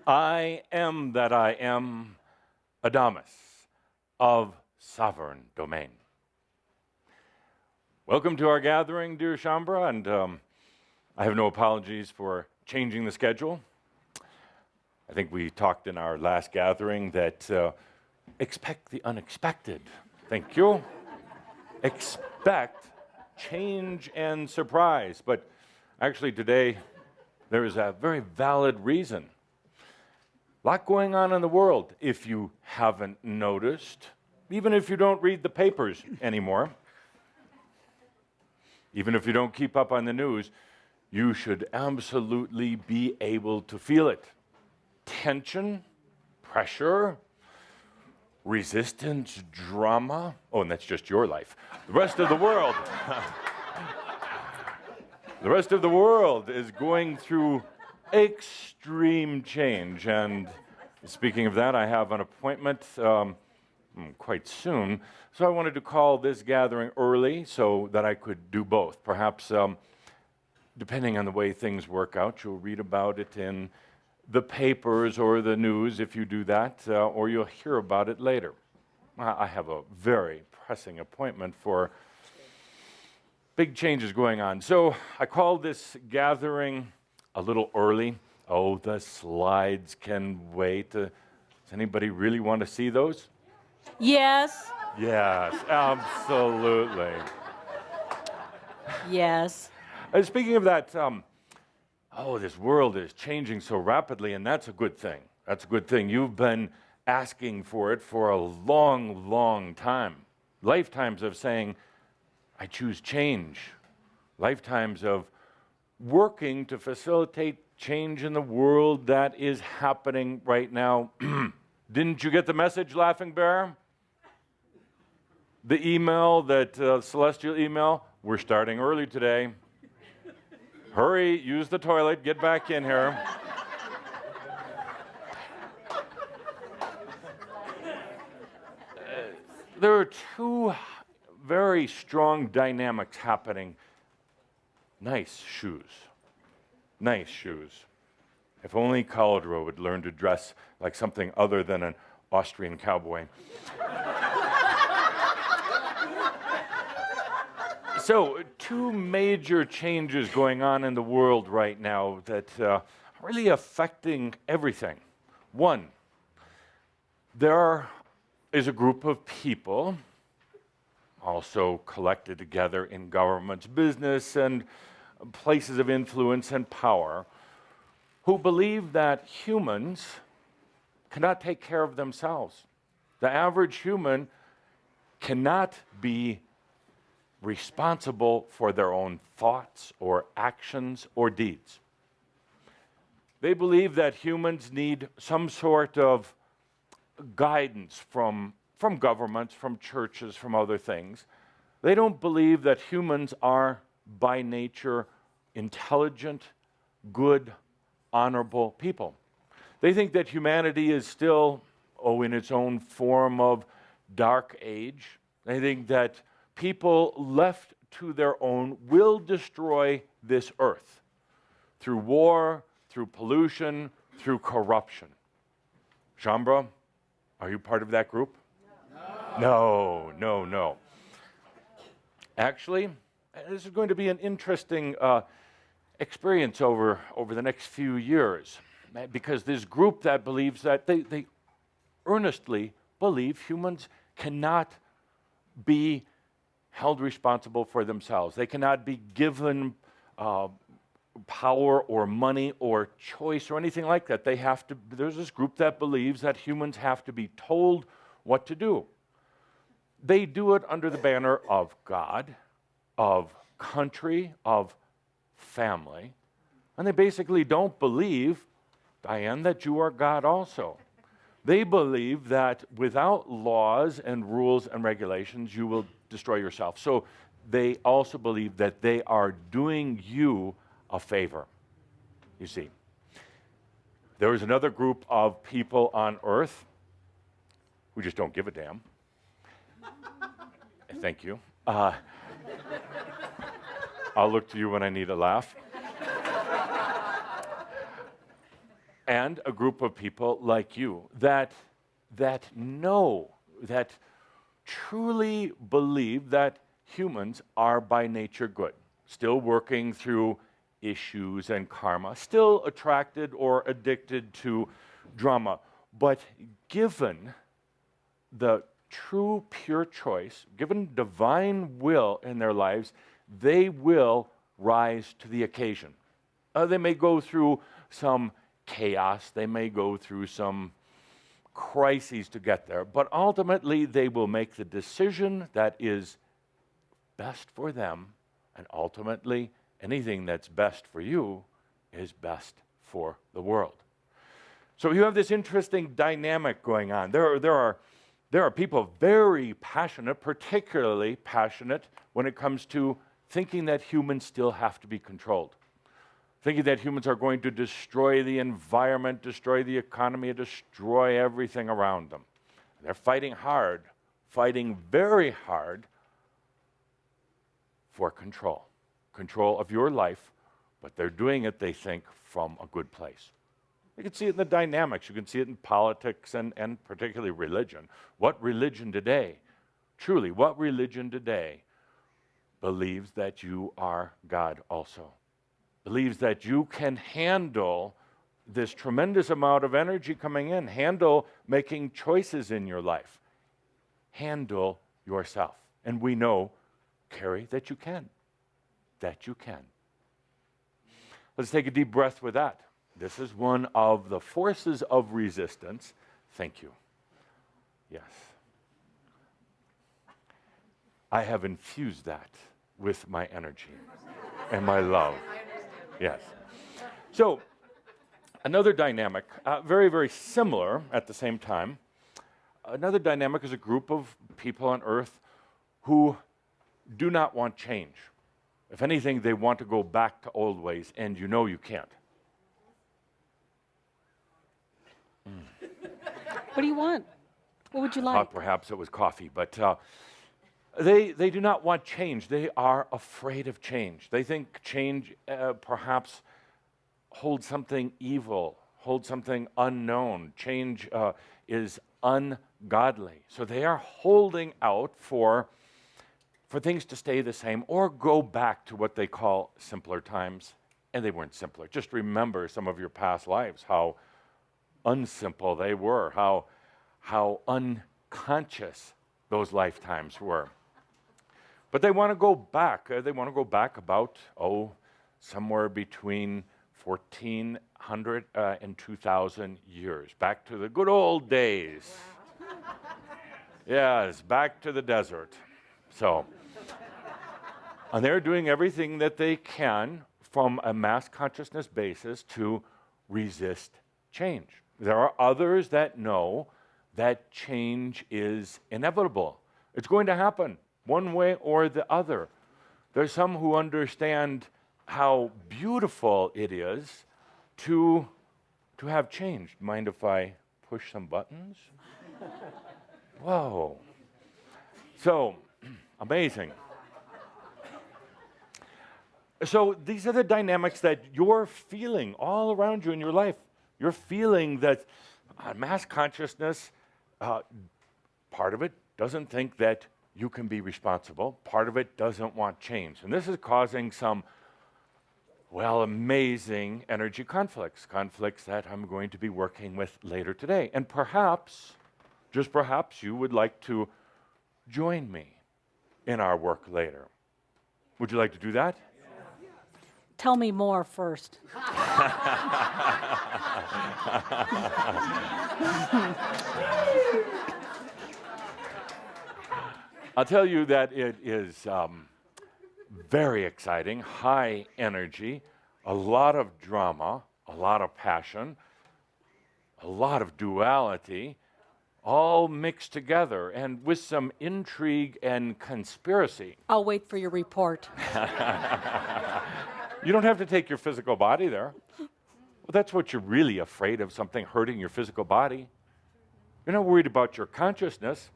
I am that I am, Adamus of sovereign domain. Welcome to our gathering, dear Shambra, and I have no apologies for changing the schedule. I think we talked in our last gathering that expect the unexpected. Thank you. Expect change and surprise. But actually today, there is a very valid reason. A lot going on in the world, if you haven't noticed, even if you don't read the papers anymore, even if you don't keep up on the news, you should absolutely be able to feel it. Tension, pressure, resistance, drama. Oh, and that's just your life. The rest of the world. The rest of the world is going through extreme change. And speaking of that, I have an appointment quite soon. So I wanted to call this gathering early so that I could do both. Perhaps, depending on the way things work out, you'll read about it in the papers or the news if you do that, or you'll hear about it later. I have a very pressing appointment for big changes going on. So I called this gathering a little early. Oh, the slides can wait. Does anybody really want to see those? Yes. Yes, absolutely. Yes. Speaking of that, this world is changing so rapidly, and that's a good thing. That's a good thing. You've been asking for it for a long, long time. Lifetimes of saying, I choose change. Lifetimes of working to facilitate change in the world that is happening right now. Didn't you get the message, Laughing Bear? The email, that celestial email? We're starting early today. Hurry, use the toilet, get back in here. There are two very strong dynamics happening. Nice shoes. Nice shoes. If only Caldro would learn to dress like something other than an Austrian cowboy. So, two major changes going on in the world right now that are really affecting everything. One, there is a group of people also collected together in governments, business, and places of influence and power who believe that humans cannot take care of themselves. The average human cannot be responsible for their own thoughts or actions or deeds. They believe that humans need some sort of guidance from governments, from churches, from other things. They don't believe that humans are by nature intelligent, good, honorable people. They think that humanity is still, in its own form of dark age. They think that people left to their own will destroy this earth through war, through pollution, through corruption. Shambra, are you part of that group? No. Actually, this is going to be an interesting experience over the next few years, because this group that believes that they earnestly believe humans cannot be held responsible for themselves. They cannot be given power or money or choice or anything like that. There's this group that believes that humans have to be told what to do. They do it under the banner of God, of country, of family. And they basically don't believe, Diane, that you are God also. They believe that without laws and rules and regulations, you will destroy yourself. So they also believe that they are doing you a favor. You see, there is another group of people on earth who just don't give a damn. Thank you. I'll look to you when I need a laugh. and a group of people like you that know, that truly believe that humans are by nature good, still working through issues and karma, still attracted or addicted to drama, but given the true pure choice, given divine will in their lives, they will rise to the occasion. They may go through some chaos, they may go through some crises to get there, but ultimately they will make the decision that is best for them, and ultimately anything that's best for you is best for the world. So you have this interesting dynamic going on. There are people very passionate, particularly passionate when it comes to thinking that humans still have to be controlled, thinking that humans are going to destroy the environment, destroy the economy, destroy everything around them. They're fighting hard, fighting very hard for control of your life, but they're doing it, they think, from a good place. You can see it in the dynamics. You can see it in politics and particularly religion. What religion today, truly, what religion today believes that you are God also? Believes that you can handle this tremendous amount of energy coming in, handle making choices in your life, handle yourself. And we know, Carrie, that you can. That you can. Let's take a deep breath with that. This is one of the forces of resistance. Thank you. Yes. I have infused that with my energy and my love. Yes. So, another dynamic, very, very similar at the same time. Another dynamic is a group of people on earth who do not want change. If anything, they want to go back to old ways, and you know you can't. What do you want? What would you like? Perhaps it was coffee, but they do not want change. They are afraid of change. They think change perhaps holds something evil, holds something unknown. Change is ungodly. So they are holding out for things to stay the same or go back to what they call simpler times. And they weren't simpler. Just remember some of your past lives, how unsimple they were, how unconscious those lifetimes were. But they want to go back. They want to go back about, somewhere between 1,400 and 2,000 years, back to the good old days. Wow. Yes, back to the desert. So, and they're doing everything that they can from a mass consciousness basis to resist change. There are others that know that change is inevitable. It's going to happen one way or the other. There's some who understand how beautiful it is to have change. Mind if I push some buttons? Whoa. So, amazing. So these are the dynamics that you're feeling all around you in your life. You're feeling that mass consciousness, part of it doesn't think that you can be responsible. Part of it doesn't want change. And this is causing some, amazing energy conflicts that I'm going to be working with later today. And perhaps, just perhaps, you would like to join me in our work later. Would you like to do that? Tell me more first. I'll tell you that it is very exciting, high energy, a lot of drama, a lot of passion, a lot of duality, all mixed together and with some intrigue and conspiracy. I'll wait for your report. You don't have to take your physical body there. Well, that's what you're really afraid of, something hurting your physical body. You're not worried about your consciousness.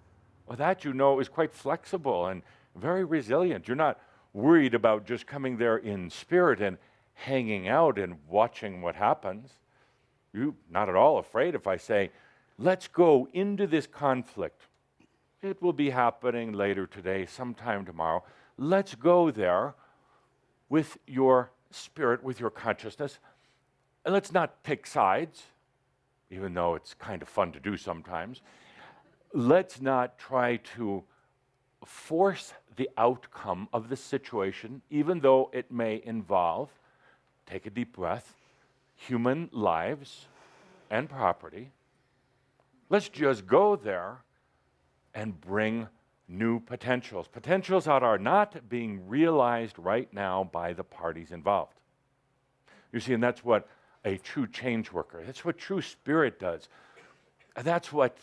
Well, that is quite flexible and very resilient. You're not worried about just coming there in spirit and hanging out and watching what happens. you not at all afraid if I say, let's go into this conflict. It will be happening later today, sometime tomorrow. Let's go there with your spirit, with your consciousness. And let's not pick sides, even though it's kind of fun to do sometimes. Let's not try to force the outcome of the situation, even though it may involve, take a deep breath, human lives and property. Let's just go there and bring new potentials. Potentials that are not being realized right now by the parties involved. You see, and that's what a true change worker, that's what true spirit does. That's what,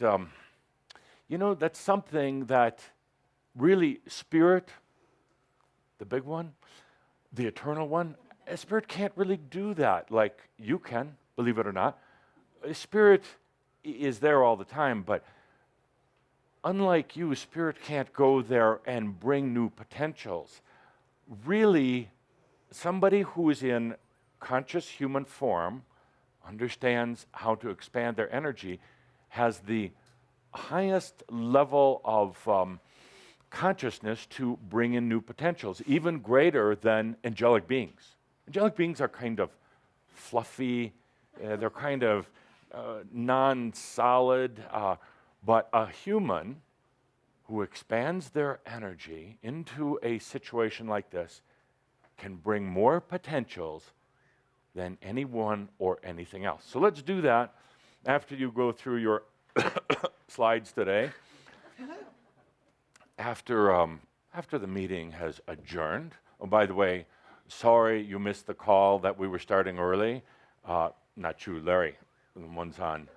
that's something that really spirit, the big one, the eternal one, a spirit can't really do that like you can, believe it or not. A spirit is there all the time, but unlike you, spirit can't go there and bring new potentials. Really, somebody who is in conscious human form, understands how to expand their energy, has the highest level of consciousness to bring in new potentials, even greater than angelic beings. Angelic beings are kind of fluffy, they're kind of non-solid, but a human who expands their energy into a situation like this can bring more potentials than anyone or anything else. So let's do that after you go through your slides today. After the meeting has adjourned. Oh, by the way, sorry you missed the call that we were starting early. Not you, Larry. The one's on.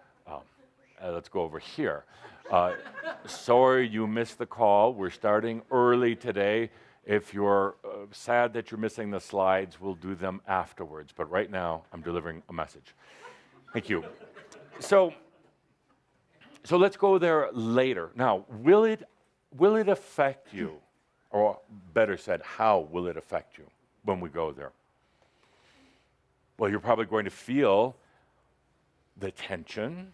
Let's go over here. Sorry you missed the call. We're starting early today. If you're sad that you're missing the slides, we'll do them afterwards. But right now, I'm delivering a message. Thank you. So let's go there later. Now, will it affect you? Or better said, how will it affect you when we go there? Well, you're probably going to feel the tension.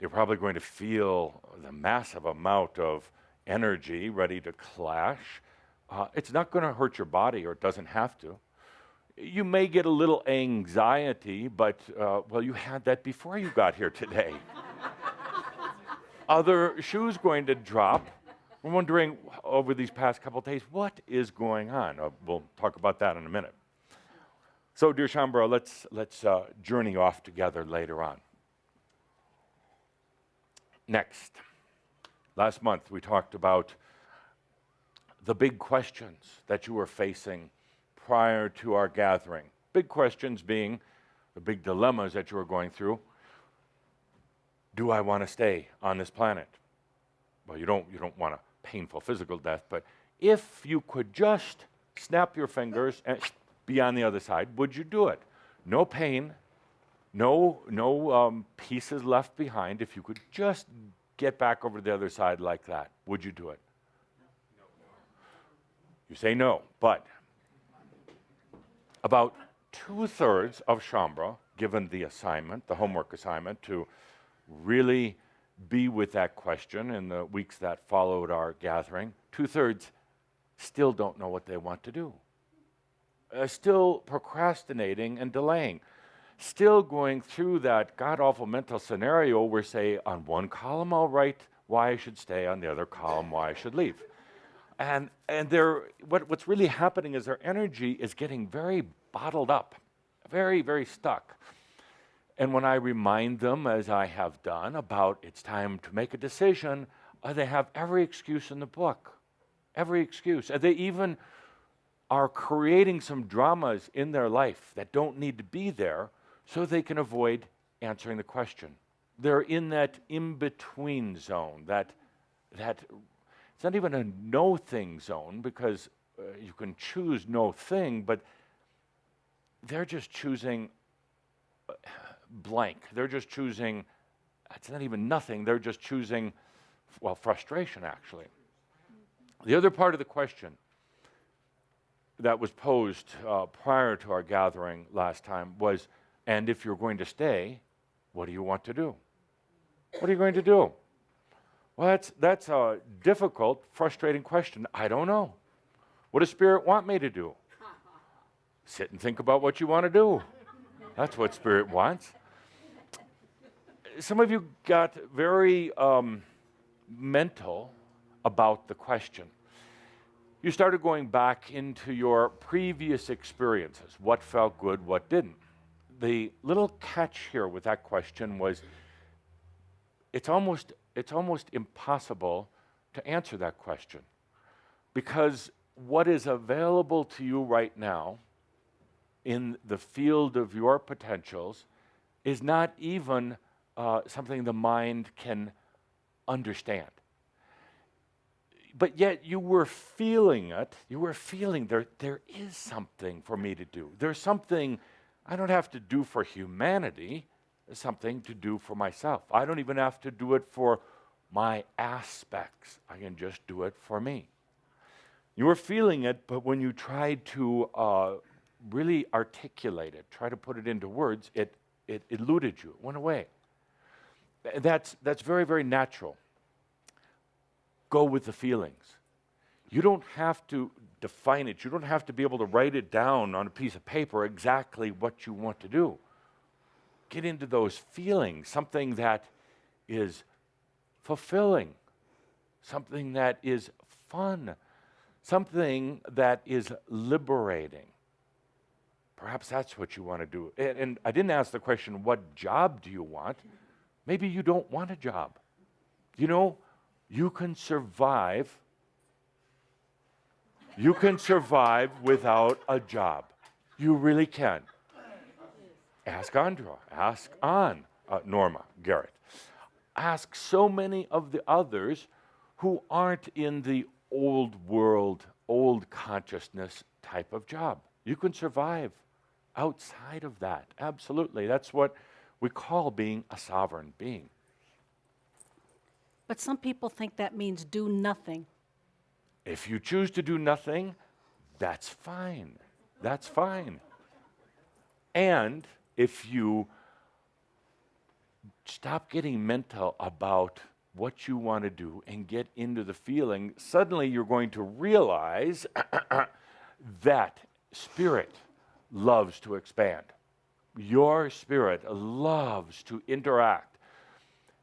You're probably going to feel the massive amount of energy ready to clash. It's not going to hurt your body, or it doesn't have to. You may get a little anxiety, but, you had that before you got here today. Other shoes going to drop. We're wondering over these past couple of days, what is going on? We'll talk about that in a minute. So, dear Shambro, let's journey off together later on. Next, last month we talked about the big questions that you were facing prior to our gathering. Big questions being the big dilemmas that you were going through. Do I want to stay on this planet? Well, you don't want a painful physical death, but if you could just snap your fingers and be on the other side, would you do it? No pain, no pieces left behind. If you could just get back over to the other side like that, would you do it? You say no, but about 2/3 of Shambra, given the assignment, the homework assignment, to really be with that question in the weeks that followed our gathering, 2/3 still don't know what they want to do. Still procrastinating and delaying. Still going through that god-awful mental scenario where, say, on one column I'll write why I should stay, on the other column why I should leave. And what's really happening is their energy is getting very bottled up, very, very stuck. And when I remind them, as I have done, about it's time to make a decision, they have every excuse in the book, every excuse. And they even are creating some dramas in their life that don't need to be there so they can avoid answering the question. They're in that in-between zone, that it's not even a no-thing zone, because you can choose no thing, but they're just choosing blank. They're just choosing, it's not even nothing, they're just choosing, frustration, actually. The other part of the question that was posed prior to our gathering last time was, and if you're going to stay, what do you want to do? What are you going to do? Well, that's a difficult, frustrating question. I don't know. What does Spirit want me to do? Sit and think about what you want to do. That's what Spirit wants. Some of you got very mental about the question. You started going back into your previous experiences. What felt good, what didn't? The little catch here with that question was it's almost impossible to answer that question, because what is available to you right now in the field of your potentials is not even something the mind can understand. But yet you were feeling it. You were feeling there is something for me to do. There's something I don't have to do for humanity. There's something to do for myself. I don't even have to do it for my aspects. I can just do it for me. You were feeling it, but when you tried to really articulate it, try to put it into words, it eluded you. It went away. That's very, very natural. Go with the feelings. You don't have to define it. You don't have to be able to write it down on a piece of paper exactly what you want to do. Get into those feelings, something that is fulfilling, something that is fun, something that is liberating. Perhaps that's what you want to do. And I didn't ask the question, what job do you want? Maybe you don't want a job. You know, you can survive without a job. You really can. Ask Andra, ask Norma, Garrett. Ask so many of the others who aren't in the old world, old consciousness type of job. You can survive outside of that. Absolutely. That's what we call being a sovereign being. But some people think that means do nothing. If you choose to do nothing, that's fine. That's fine. And if you stop getting mental about what you want to do and get into the feeling, suddenly you're going to realize that Spirit loves to expand. Your spirit loves to interact.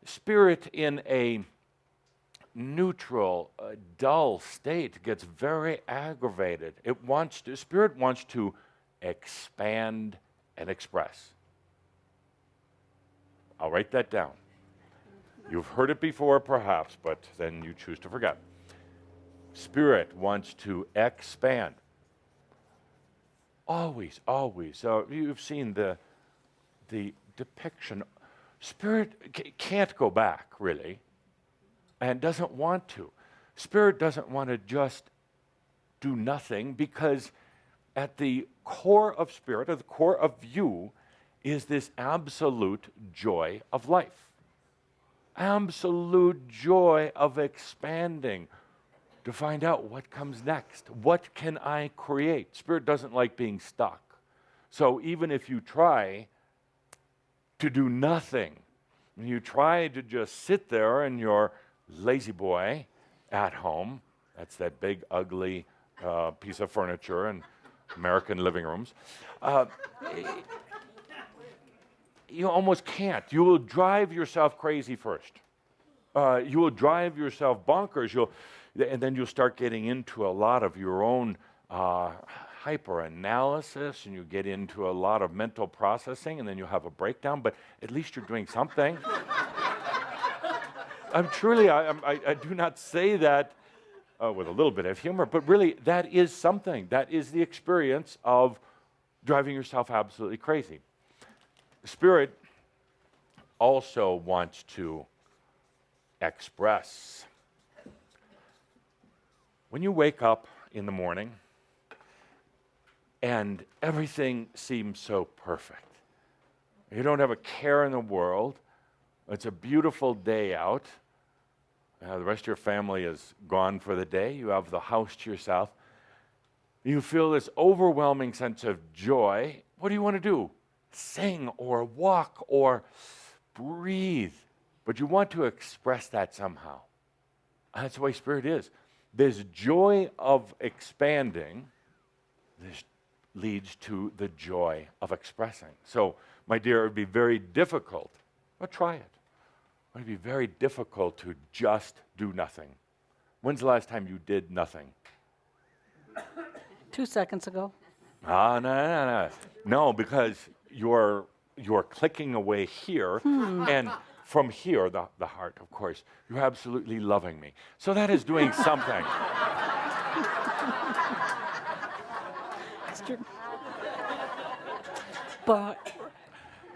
Spirit in a neutral, dull state gets very aggravated. Spirit wants to expand and express. I'll write that down. You've heard it before, perhaps, but then you choose to forget. Spirit wants to expand. Always, always. You've seen the depiction. Spirit can't go back, really, and doesn't want to. Spirit doesn't want to just do nothing, because at the core of Spirit, at the core of you, is this absolute joy of life. Absolute joy of expanding, to find out what comes next. What can I create? Spirit doesn't like being stuck. So even if you try to do nothing, and you try to just sit there in your lazy boy at home, that's that big, ugly piece of furniture in American living rooms, you almost can't. You will drive yourself crazy first. You will drive yourself bonkers. And then you'll start getting into a lot of your own hyper-analysis, and you get into a lot of mental processing, and then you'll have a breakdown, but at least you're doing something. I do not say that with a little bit of humor, but really, that is something. That is the experience of driving yourself absolutely crazy. Spirit also wants to express. When you wake up in the morning and everything seems so perfect, you don't have a care in the world, it's a beautiful day out, the rest of your family is gone for the day, you have the house to yourself, you feel this overwhelming sense of joy. What do you want to do? Sing or walk or breathe. But you want to express that somehow. And that's the way Spirit is. This joy of expanding, this leads to the joy of expressing. So, my dear, it would be very difficult, but try it. It would be very difficult to just do nothing. When's the last time you did nothing? 2 seconds ago. No. No, because you're clicking away here, and from here, the heart, of course, you're absolutely loving me. So that is doing something. It's true. But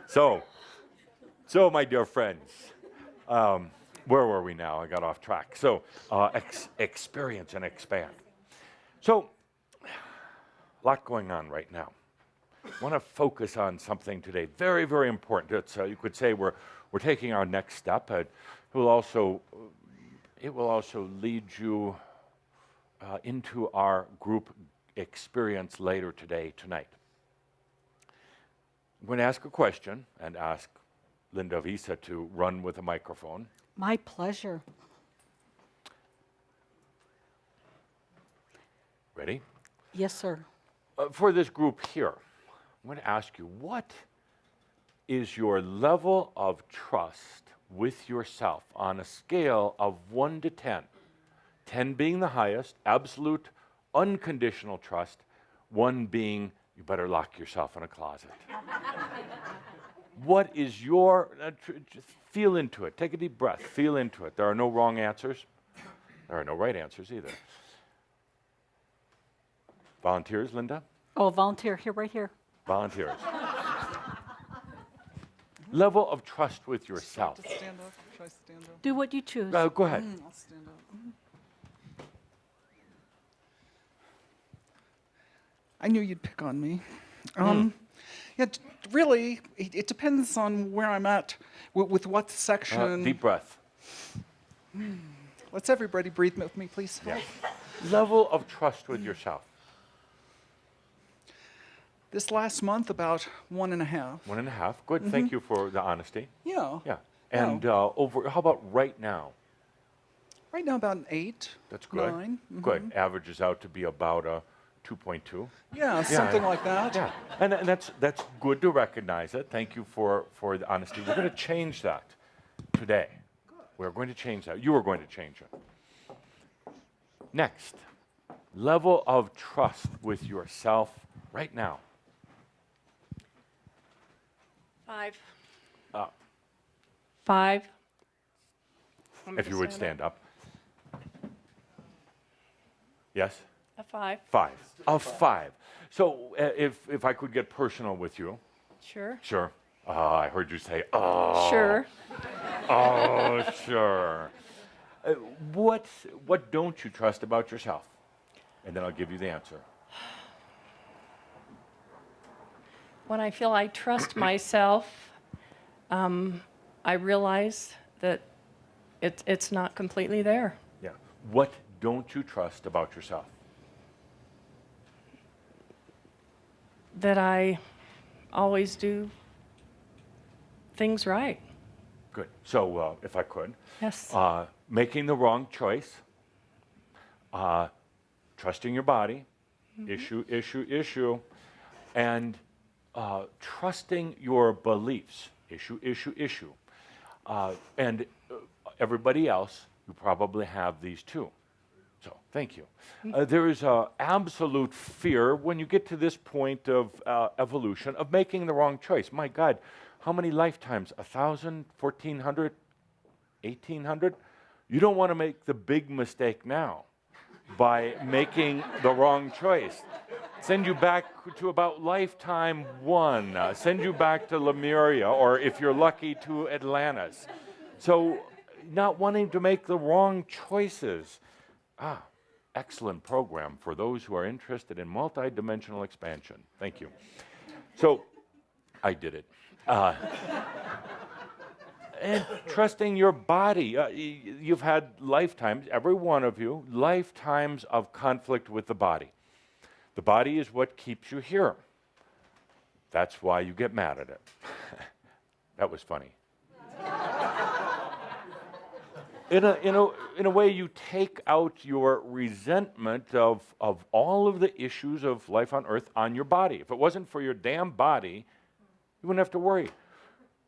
So, my dear friends, where were we now? I got off track. So, experience and expand. So, a lot going on right now. I want to focus on something today, very, very important. It's, you could say we're taking our next step. It will also lead you into our group experience later tonight. I'm going to ask a question and ask Linda Visa to run with a microphone. my pleasure. Ready? Yes, sir. For this group here, I'm going to ask you, what is your level of trust with yourself on a scale of 1 to 10? 10 being the highest, absolute, unconditional trust, 1 being you better lock yourself in a closet. What is your, just feel into it. Take a deep breath. Feel into it. There are no wrong answers. There are no right answers either. Volunteers, Linda? Oh, volunteer here, right here. Volunteers. Level of trust with yourself. To stand up? Should I stand up? Do what you choose. Go ahead. I'll stand up. I knew you'd pick on me. Yeah, really, it depends on where I'm at, with what section. Deep breath. Let's everybody breathe with me, please. Yeah. Level of trust with yourself. This last month, about 1.5. 1.5. Good. Thank you for the honesty. Yeah. Yeah. And over. How about right now? Right now, about an 8. That's good. 9. Good. Averages out to be about a 2.2. Yeah, something like that. Yeah. And that's good to recognize it. Thank you for the honesty. We're going to change that today. We're going to change that. You are going to change it. Next, level of trust with yourself right now. 5. Uh, 5. if you would stand up. Yes? A 5. 5. A 5. So if I could get personal with you. Sure. Sure. I heard you say, oh. Sure. Oh, sure. What don't you trust about yourself? And then I'll give you the answer. When I feel I trust myself, I realize that it's not completely there. Yeah. What don't you trust about yourself? That I always do things right. Good. So if I could. Yes. Making the wrong choice. Trusting your body. Issue. And trusting your beliefs. Issue. And everybody else, you probably have these too. So, thank you. There is an absolute fear when you get to this point of evolution of making the wrong choice. My God, how many lifetimes? 1,000, 1,400, 1,800? You don't want to make the big mistake now by making the wrong choice. Send you back to about lifetime 1. Send you back to Lemuria, or if you're lucky, to Atlantis. So, not wanting to make the wrong choices. Excellent program for those who are interested in multidimensional expansion. Thank you. So, I did it. And trusting your body. You've had lifetimes, every one of you, lifetimes of conflict with the body. The body is what keeps you here. That's why you get mad at it. That was funny. In a way, you take out your resentment of all of the issues of life on earth on your body. If it wasn't for your damn body, you wouldn't have to worry.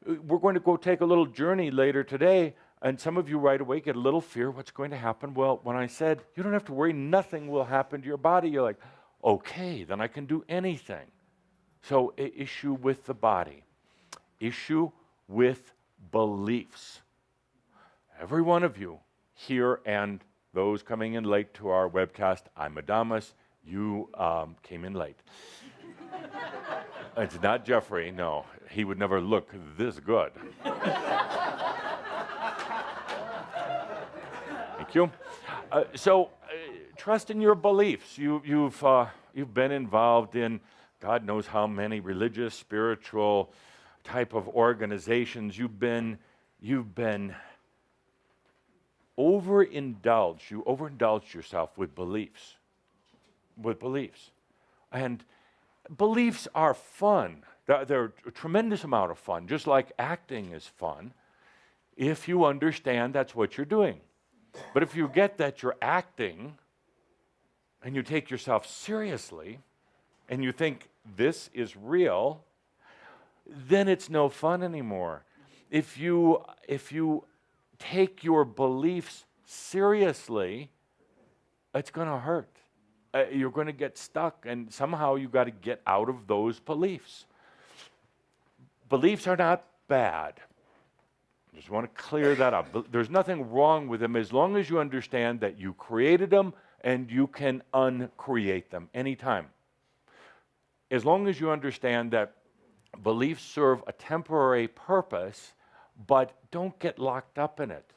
We're going to go take a little journey later today, and some of you right away get a little fear. What's going to happen? Well, when I said, you don't have to worry, nothing will happen to your body, you're like, okay, then I can do anything. So, issue with the body. Issue with beliefs. Every one of you here and those coming in late to our webcast, I'm Adamus, you came in late. It's not Jeffrey, no. He would never look this good. Thank you. Trust in your beliefs. You've been involved in God knows how many religious, spiritual type of organizations. You've been overindulged. You overindulged yourself with beliefs. And beliefs are fun. They're a tremendous amount of fun, just like acting is fun, if you understand that's what you're doing. But if you get that you're acting and you take yourself seriously and you think this is real, then it's no fun anymore. If you take your beliefs seriously, it's going to hurt. You're going to get stuck, and somehow you've got to get out of those beliefs. Beliefs are not bad. I just want to clear that up. There's nothing wrong with them as long as you understand that you created them and you can uncreate them anytime. As long as you understand that beliefs serve a temporary purpose, but don't get locked up in it.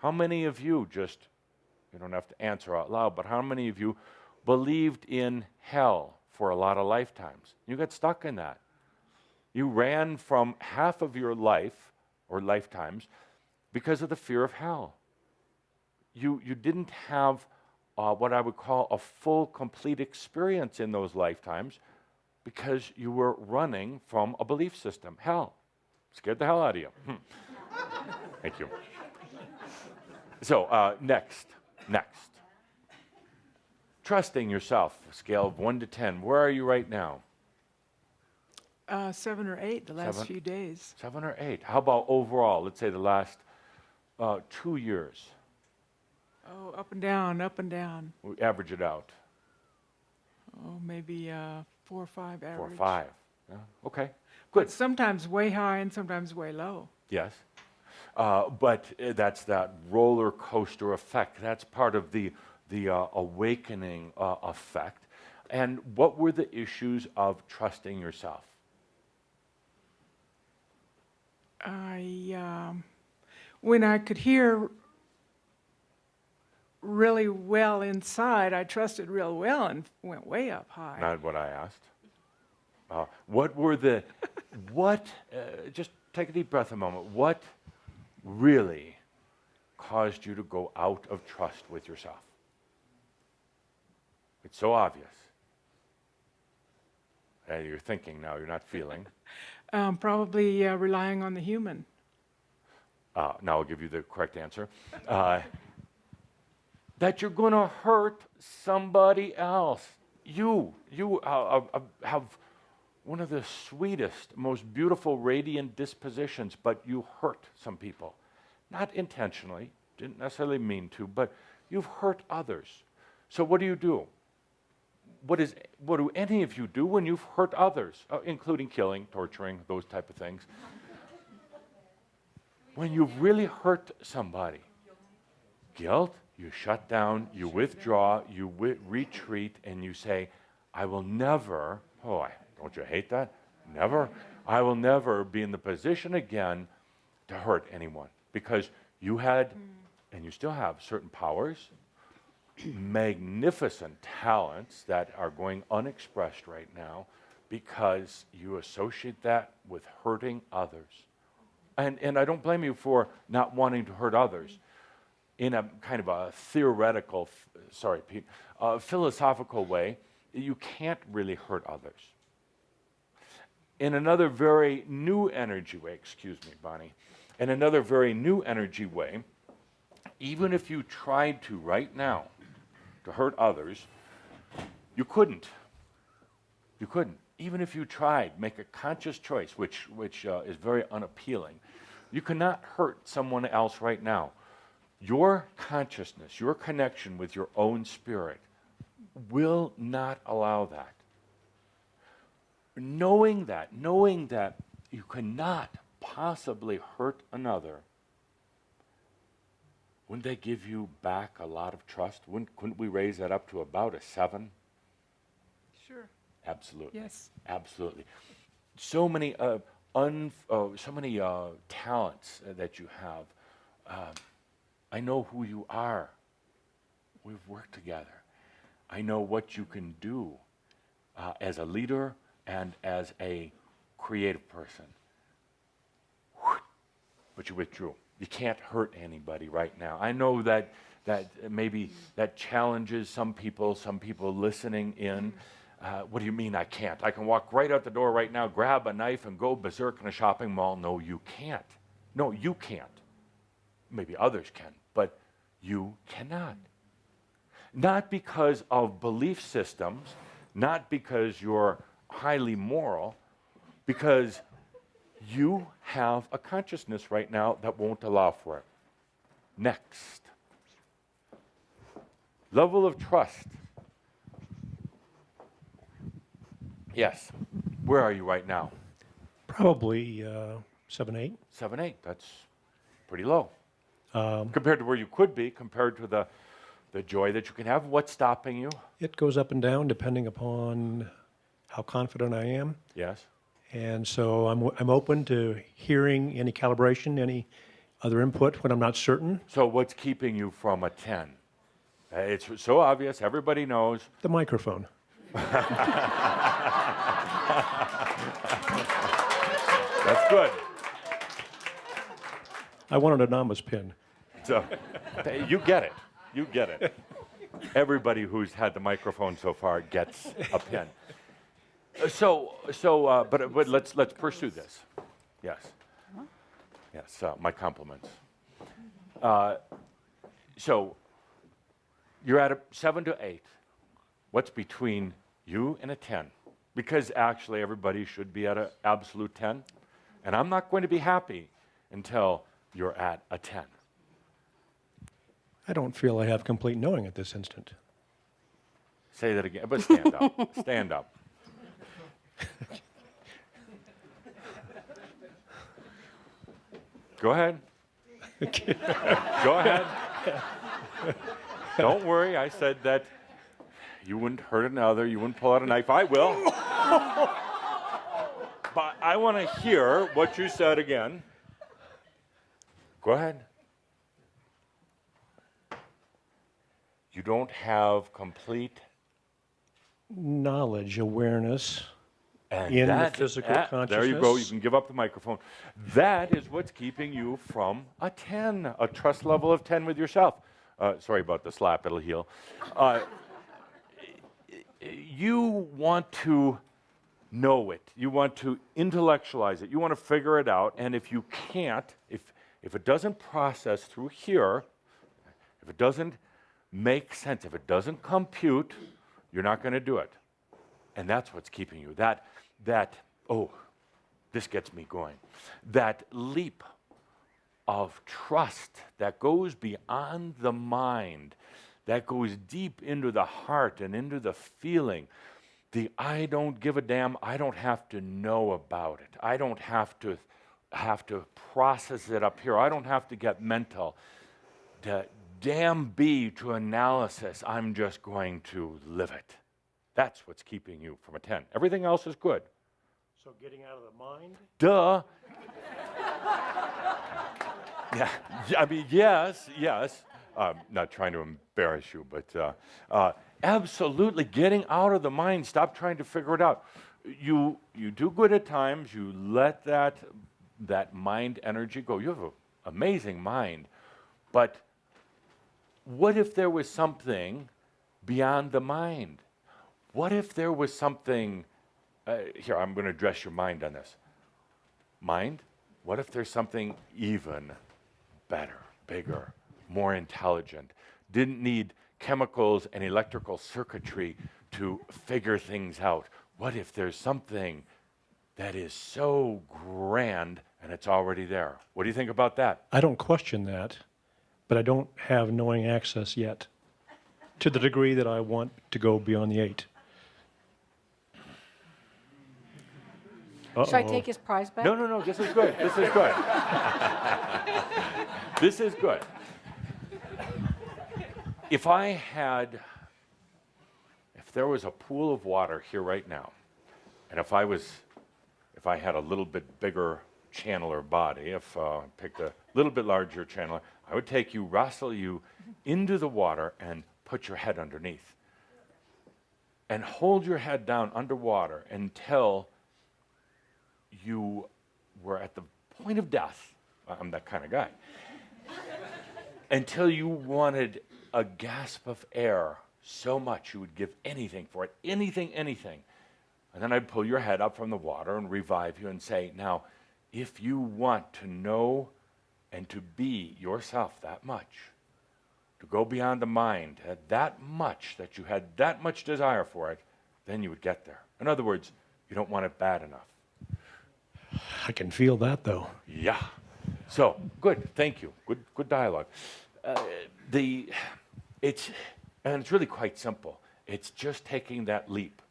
How many of you you don't have to answer out loud, but how many of you believed in hell for a lot of lifetimes? You got stuck in that. You ran from half of your life or lifetimes because of the fear of hell. You didn't have what I would call a full, complete experience in those lifetimes because you were running from a belief system. Hell. Scared the hell out of you. Thank you. So, next. Trusting yourself, a scale of 1 to 10. Where are you right now? 7 or 8 the last few days. 7 or 8. How about overall? Let's say the last 2 years. Oh, up and down, up and down. We average it out. Oh, maybe 4 or 5 average. 4 or 5. Yeah. Okay. But Good. sometimes way high and sometimes way low. Yes. But that's that roller coaster effect. That's part of the awakening effect. And what were the issues of trusting yourself? When I could hear really well inside, I trusted real well and went way up high. Not what I asked. Just take a deep breath a moment. What really caused you to go out of trust with yourself? It's so obvious. You're thinking now, you're not feeling. Probably relying on the human. Now I'll give you the correct answer. That you're going to hurt somebody else. You have one of the sweetest, most beautiful, radiant dispositions, but you hurt some people. Not intentionally, didn't necessarily mean to, but you've hurt others. So what do? What do any of you do when you've hurt others, including killing, torturing, those type of things? When you've really hurt somebody, guilt, you shut down, you withdraw, you retreat, and you say, I will never, don't you hate that? Never. I will never be in the position again to hurt anyone. Because you had, and you still have, certain powers, magnificent talents that are going unexpressed right now because you associate that with hurting others. And I don't blame you for not wanting to hurt others. In a kind of a theoretical, philosophical way, you can't really hurt others. In another very new energy way, excuse me, Bonnie, in another very new energy way, Even if you tried to right now to hurt others, you couldn't. You couldn't. Even if you tried, make a conscious choice, which is very unappealing. You cannot hurt someone else right now. Your consciousness, your connection with your own spirit will not allow that. Knowing that you cannot possibly hurt another, wouldn't they give you back a lot of trust? Couldn't we raise that up to about a 7? Sure. Absolutely. Yes. Absolutely. So many talents that you have. I know who you are. We've worked together. I know what you can do as a leader and as a creative person. But you withdrew. You can't hurt anybody right now. I know that maybe that challenges some people listening in. What do you mean I can't? I can walk right out the door right now, grab a knife, and go berserk in a shopping mall. No, you can't. No, you can't. Maybe others can, but you cannot. Not because of belief systems, not because you're highly moral, because you have a consciousness right now that won't allow for it. Next. Level of trust. Yes. Where are you right now? Probably 7, 8. 7, 8. That's pretty low. Compared to where you could be, compared to the joy that you can have. What's stopping you? It goes up and down depending upon how confident I am. Yes. And so I'm open to hearing any calibration, any other input when I'm not certain. So what's keeping you from a 10? It's so obvious. Everybody knows. The microphone. That's good. I want an anonymous pin. So you get it. You get it. Everybody who's had the microphone so far gets a pin. But let's pursue this. Yes. Yes. My compliments. So you're at a 7 to 8. What's between you and a 10? Because actually everybody should be at an absolute 10, and I'm not going to be happy until you're at a 10. I don't feel I have complete knowing at this instant. Say that again, but stand up. Stand up. Go ahead. Go ahead. Don't worry, I said that you wouldn't hurt another, you wouldn't pull out a knife. I will. But I want to hear what you said again. Go ahead. You don't have complete Knowledge, awareness and in the that- physical consciousness. There you go. You can give up the microphone. That is what's keeping you from a 10, a trust level of 10 with yourself. Sorry about the slap. It'll heal. You want to know it. You want to intellectualize it. You want to figure it out. And if you can't, if it doesn't process through here, if it doesn't make sense, if it doesn't compute, you're not going to do it. And that's what's keeping you. This gets me going. That leap of trust that goes beyond the mind, that goes deep into the heart and into the feeling. The I don't give a damn, I don't have to know about it. I don't have to process it up here. I don't have to get mental. The damn be to analysis, I'm just going to live it. That's what's keeping you from a 10. Everything else is good. So getting out of the mind? Duh. Yeah, I mean, yes. Not trying to embarrass you, but absolutely getting out of the mind. Stop trying to figure it out. You do good at times. You let that mind energy go. You have an amazing mind, but what if there was something beyond the mind? What if there was something? Here, I'm going to address your mind on this. Mind, what if there's something even better, bigger, more intelligent, didn't need chemicals and electrical circuitry to figure things out. What if there's something that is so grand and it's already there? What do you think about that? I don't question that, but I don't have knowing access yet to the degree that I want to go beyond the 8. Should I Uh-oh. take his prize back? No, this is good. This is good. This is good. If there was a pool of water here right now, and if I had a little bit bigger channeler body, if I picked a little bit larger channeler, I would take you, wrestle you into the water and put your head underneath. And hold your head down underwater until you were at the point of death. I'm that kind of guy. Until you wanted a gasp of air so much you would give anything for it, anything. And then I'd pull your head up from the water and revive you and say, now, if you want to know and to be yourself that much, to go beyond the mind, that much, that you had that much desire for it, then you would get there. In other words, you don't want it bad enough. I can feel that, though. Yeah. So, good, thank you. Good dialogue. It's really quite simple. It's just taking that leap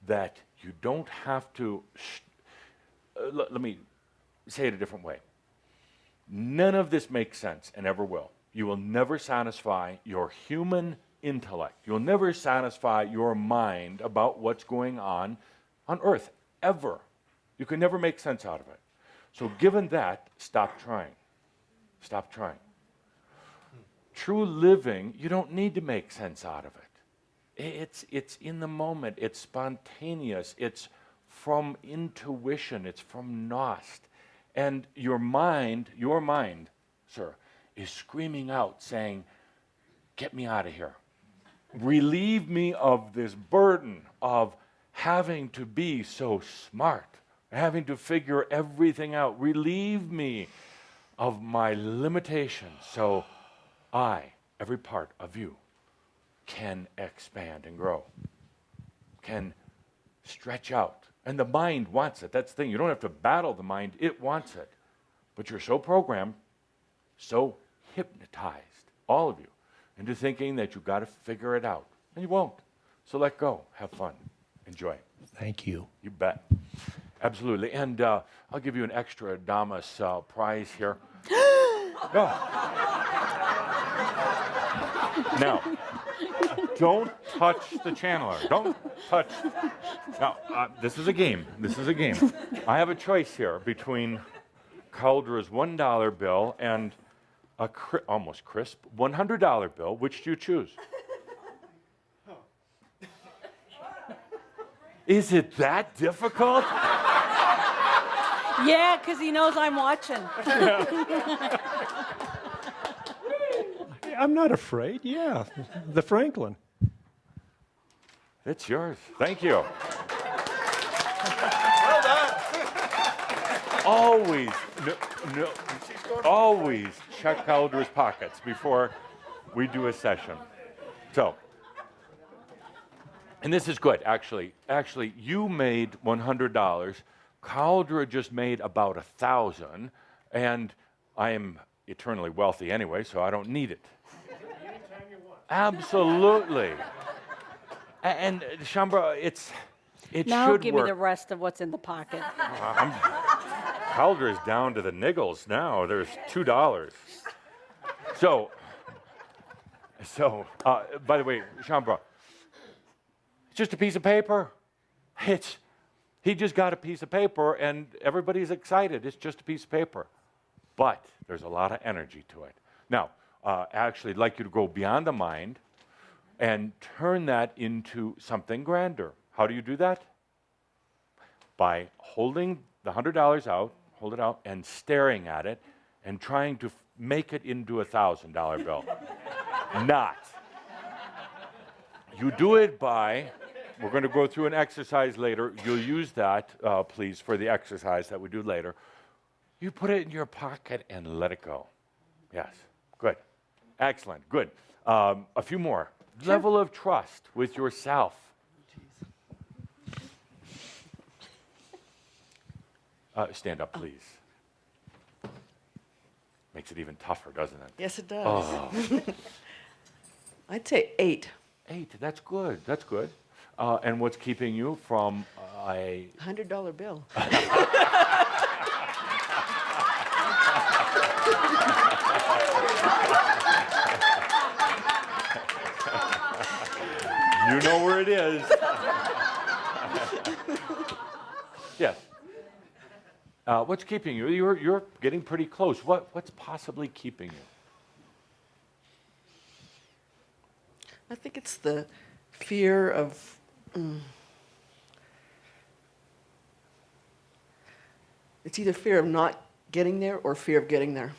that you don't have to, let me say it a different way. None of this makes sense and ever will. You will never satisfy your human intellect. You'll never satisfy your mind about what's going on Earth, ever. You can never make sense out of it. So given that, stop trying. Stop trying. True living, you don't need to make sense out of it. It's in the moment. It's spontaneous. It's from intuition. It's from Gnost. And your mind, sir, is screaming out saying, get me out of here. Relieve me of this burden of having to be so smart, having to figure everything out. Relieve me of my limitations so I, every part of you, can expand and grow, can stretch out. And the mind wants it. That's the thing. You don't have to battle the mind. It wants it. But you're so programmed, so hypnotized, all of you, into thinking that you've got to figure it out. And you won't. So let go. Have fun. Enjoy. Thank you. You bet. Absolutely. And I'll give you an extra Damas prize here. No. Now, don't touch the channeler. Don't touch. Now, this is a game. This is a game. I have a choice here between Caldra's $1 bill and a almost crisp $100 bill. Which do you choose? Is it that difficult? Yeah, because he knows I'm watching. I'm not afraid. Yeah, the Franklin. It's yours. Thank you. Always, always check Caldra's pockets before we do a session. So, and this is good, actually. Actually, you made $100. Caldra just made about 1,000, and I am eternally wealthy anyway, so I don't need it. Anytime you want. Absolutely. And Shambra, it Now should give work. me the rest of what's in the pocket. Calder is down to the niggles now. There's $2. So, by the way, Shambra, it's just a piece of paper. He just got a piece of paper, and everybody's excited. It's just a piece of paper. But there's a lot of energy to it. Now, actually, I'd like you to go beyond the mind and turn that into something grander. How do you do that? By holding the $100 out, hold it out, and staring at it, and trying to make it into a $1,000 bill. Not. You do it by, we're going to go through an exercise later. You'll use that, please, for the exercise that we do later. You put it in your pocket and let it go. Yes, good. Excellent. Good. A few more. Level of trust with yourself. Stand up, please. Makes it even tougher, doesn't it? Yes, it does. Oh, I'd say 8. 8. That's good. That's good. And what's keeping you from a $100 bill. You know where it is. Yes. What's keeping you? You're getting pretty close. What's possibly keeping you? I think it's the fear of. It's either fear of not getting there or fear of getting there.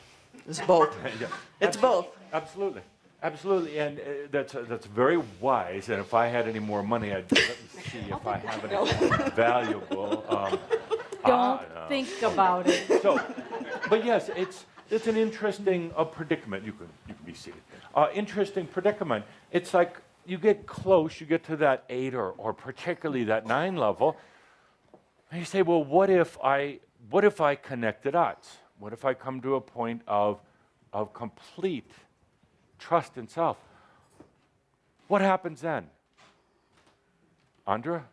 It's both. Yeah. It's both. Absolutely. Absolutely. And that's very wise. And if I had any more money, I'd let me see if I have anything valuable. Don't think about it. So, but yes, it's an interesting predicament. You can be seated. Interesting predicament. It's like you get close, you get to that 8 or particularly that 9 level, and you say, well, what if I connect the dots? What if I come to a point of complete trust in self? What happens then? Andra?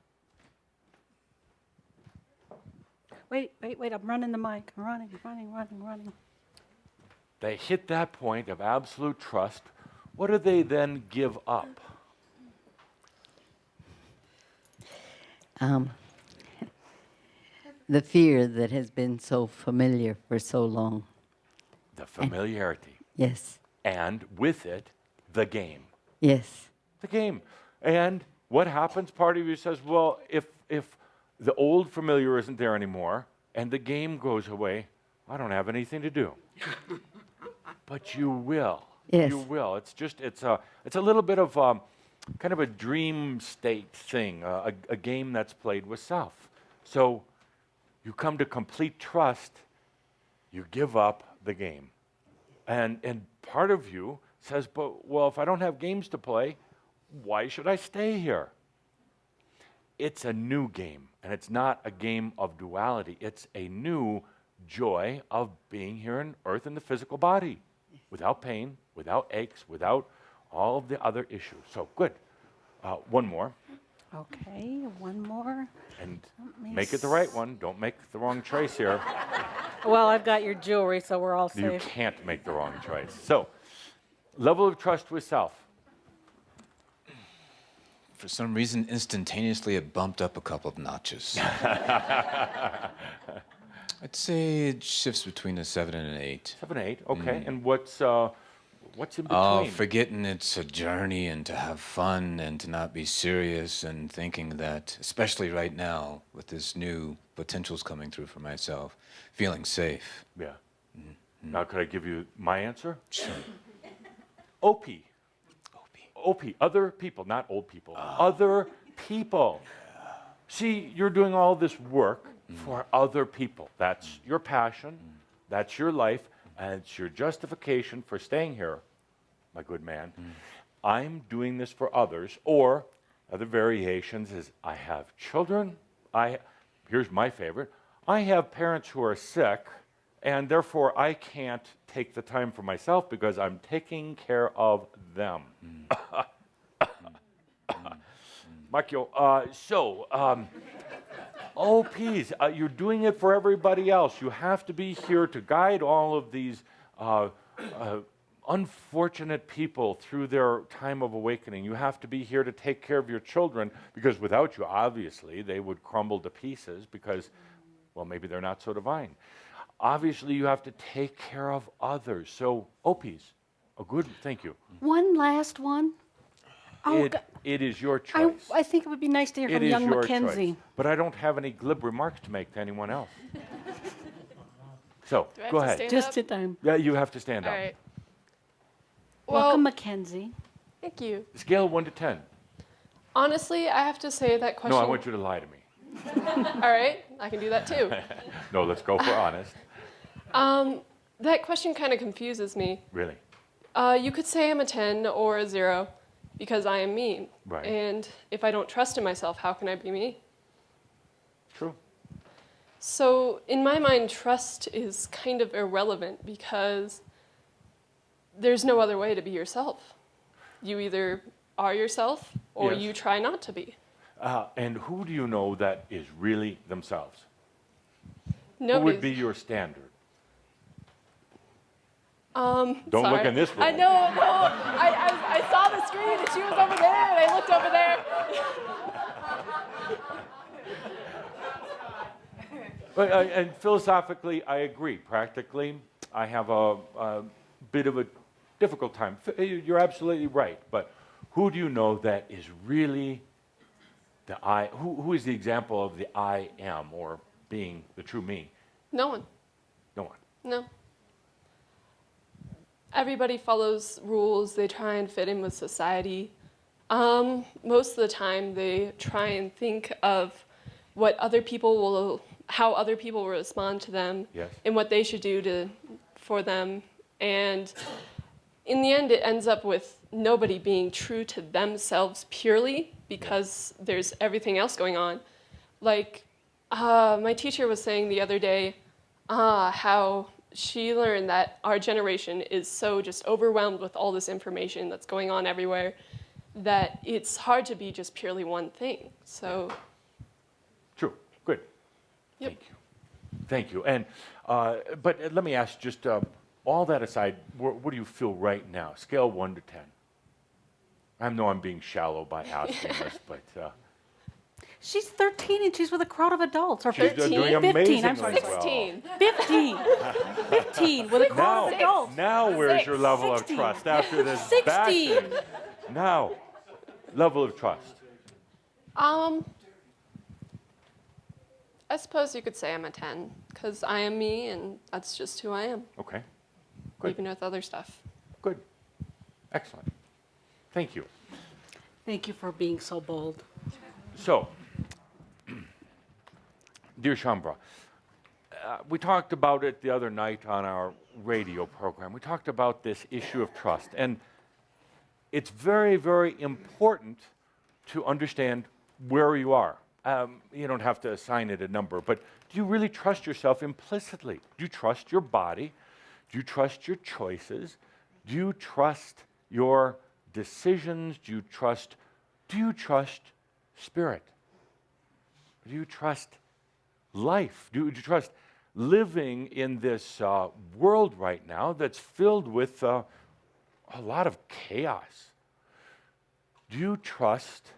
Wait, I'm running the mic. I'm running. They hit that point of absolute trust. What do they then give up? The fear that has been so familiar for so long. The familiarity. Yes, And with it, the game. yes, The game. And what happens? Part of you says, well, if the old familiar isn't there anymore and the game goes away, I don't have anything to do. But you will. Yes. You will. It's a little bit of kind of a dream state thing, a game that's played with self. So you come to complete trust, you give up the game. And part of you says, but well, if I don't have games to play, why should I stay here? It's a new game, and it's not a game of duality. It's a new joy of being here on earth in the physical body, without pain, without aches, without all of the other issues. So good. One more, Okay, one more. and me make it the right one. Don't make the wrong choice here. Well, I've got your jewelry, so we're all You safe. can't make the wrong choice. So, level of trust with self. For some reason, instantaneously, it bumped up a couple of notches. I'd say it shifts between a 7 and an 8. 7, 8. Okay. And what's in between? Oh, forgetting it's a journey and to have fun and to not be serious and thinking that, especially right now, with this new potentials coming through for myself, feeling safe. Yeah. Now, could I give you my answer? Sure. OP. OP. Other people, not old people. Other people. See, you're doing all this work for other people. That's your passion. That's your life. And it's your justification for staying here, my good man. I'm doing this for others. Or other variations is I have children. Here's my favorite. I have parents who are sick, and therefore I can't take the time for myself because I'm taking care of them. AHMYO, OPs, you're doing it for everybody else. You have to be here to guide all of these unfortunate people through their time of awakening. You have to be here to take care of your children because without you, obviously, they would crumble to pieces because, well, maybe they're not so divine. Obviously, you have to take care of others. So, OPs, a good, thank you. One last one. Oh, It is your choice. I think it would be nice to hear It from is young your Mackenzie. choice. But I don't have any glib remarks to make to anyone else. So, Do I have go to ahead. stand Just up? sit down. Yeah, you have to stand All up. right. Welcome, Well, Mackenzie. thank you. Scale 1 to 10. Honestly, I have to say that question. No, I want you to lie to me. All right, I can do that too. No, let's go for honest. That question kind of confuses me. Really. You could say I'm a 10 or a 0 because I am me. Right. And if I don't trust in myself, how can I be me? True. So in my mind, trust is kind of irrelevant because there's no other way to be yourself. You either are yourself or Yes. you try not to be. And who do you know that is really themselves? Who would Nobody's. be your standard? Sorry. Don't look in this room. I know, no. I saw the screen and she was over there and I looked over there. But, and philosophically, I agree. Practically, I have a bit of a difficult time. You're absolutely right. But who do you know that is really the I? Who is the example of the I am, or being the true me? No one. No one. No. Everybody follows rules. They try and fit in with society. Most of the time, they try and think of what other people will, how other people will respond to them, Yes. and what they should do for them. And in the end, it ends up with nobody being true to themselves purely because there's everything else going on. Like, my teacher was saying the other day how she learned that our generation is so just overwhelmed with all this information that's going on everywhere that it's hard to be just purely one thing. So, True. Good. yep. Thank you. Thank you. And but let me ask, just all that aside, what do you feel right now? Scale 1 to 10. I know I'm being shallow by asking this, but She's 13 and she's with a crowd of adults. Or she's 15. doing 15, amazingly I'm sorry. well. 16. 15. 15 with a crowd of adults. Now where's your level 16. of trust after this 16. bashing? Now, level of trust. I suppose you could say I'm a 10 because I am me and that's just who I am, Okay. Good. even with other stuff. Good. Excellent. Thank you. Thank you for being so bold. So, dear Shambra, we talked about it the other night on our radio program. We talked about this issue of trust. And it's very, very important to understand where you are. You don't have to assign it a number, but do you really trust yourself implicitly? Do you trust your body? Do you trust your choices? Do you trust your decisions? Do you trust spirit? Do you trust life? Do you trust living in this world right now that's filled with a lot of chaos? Do you trust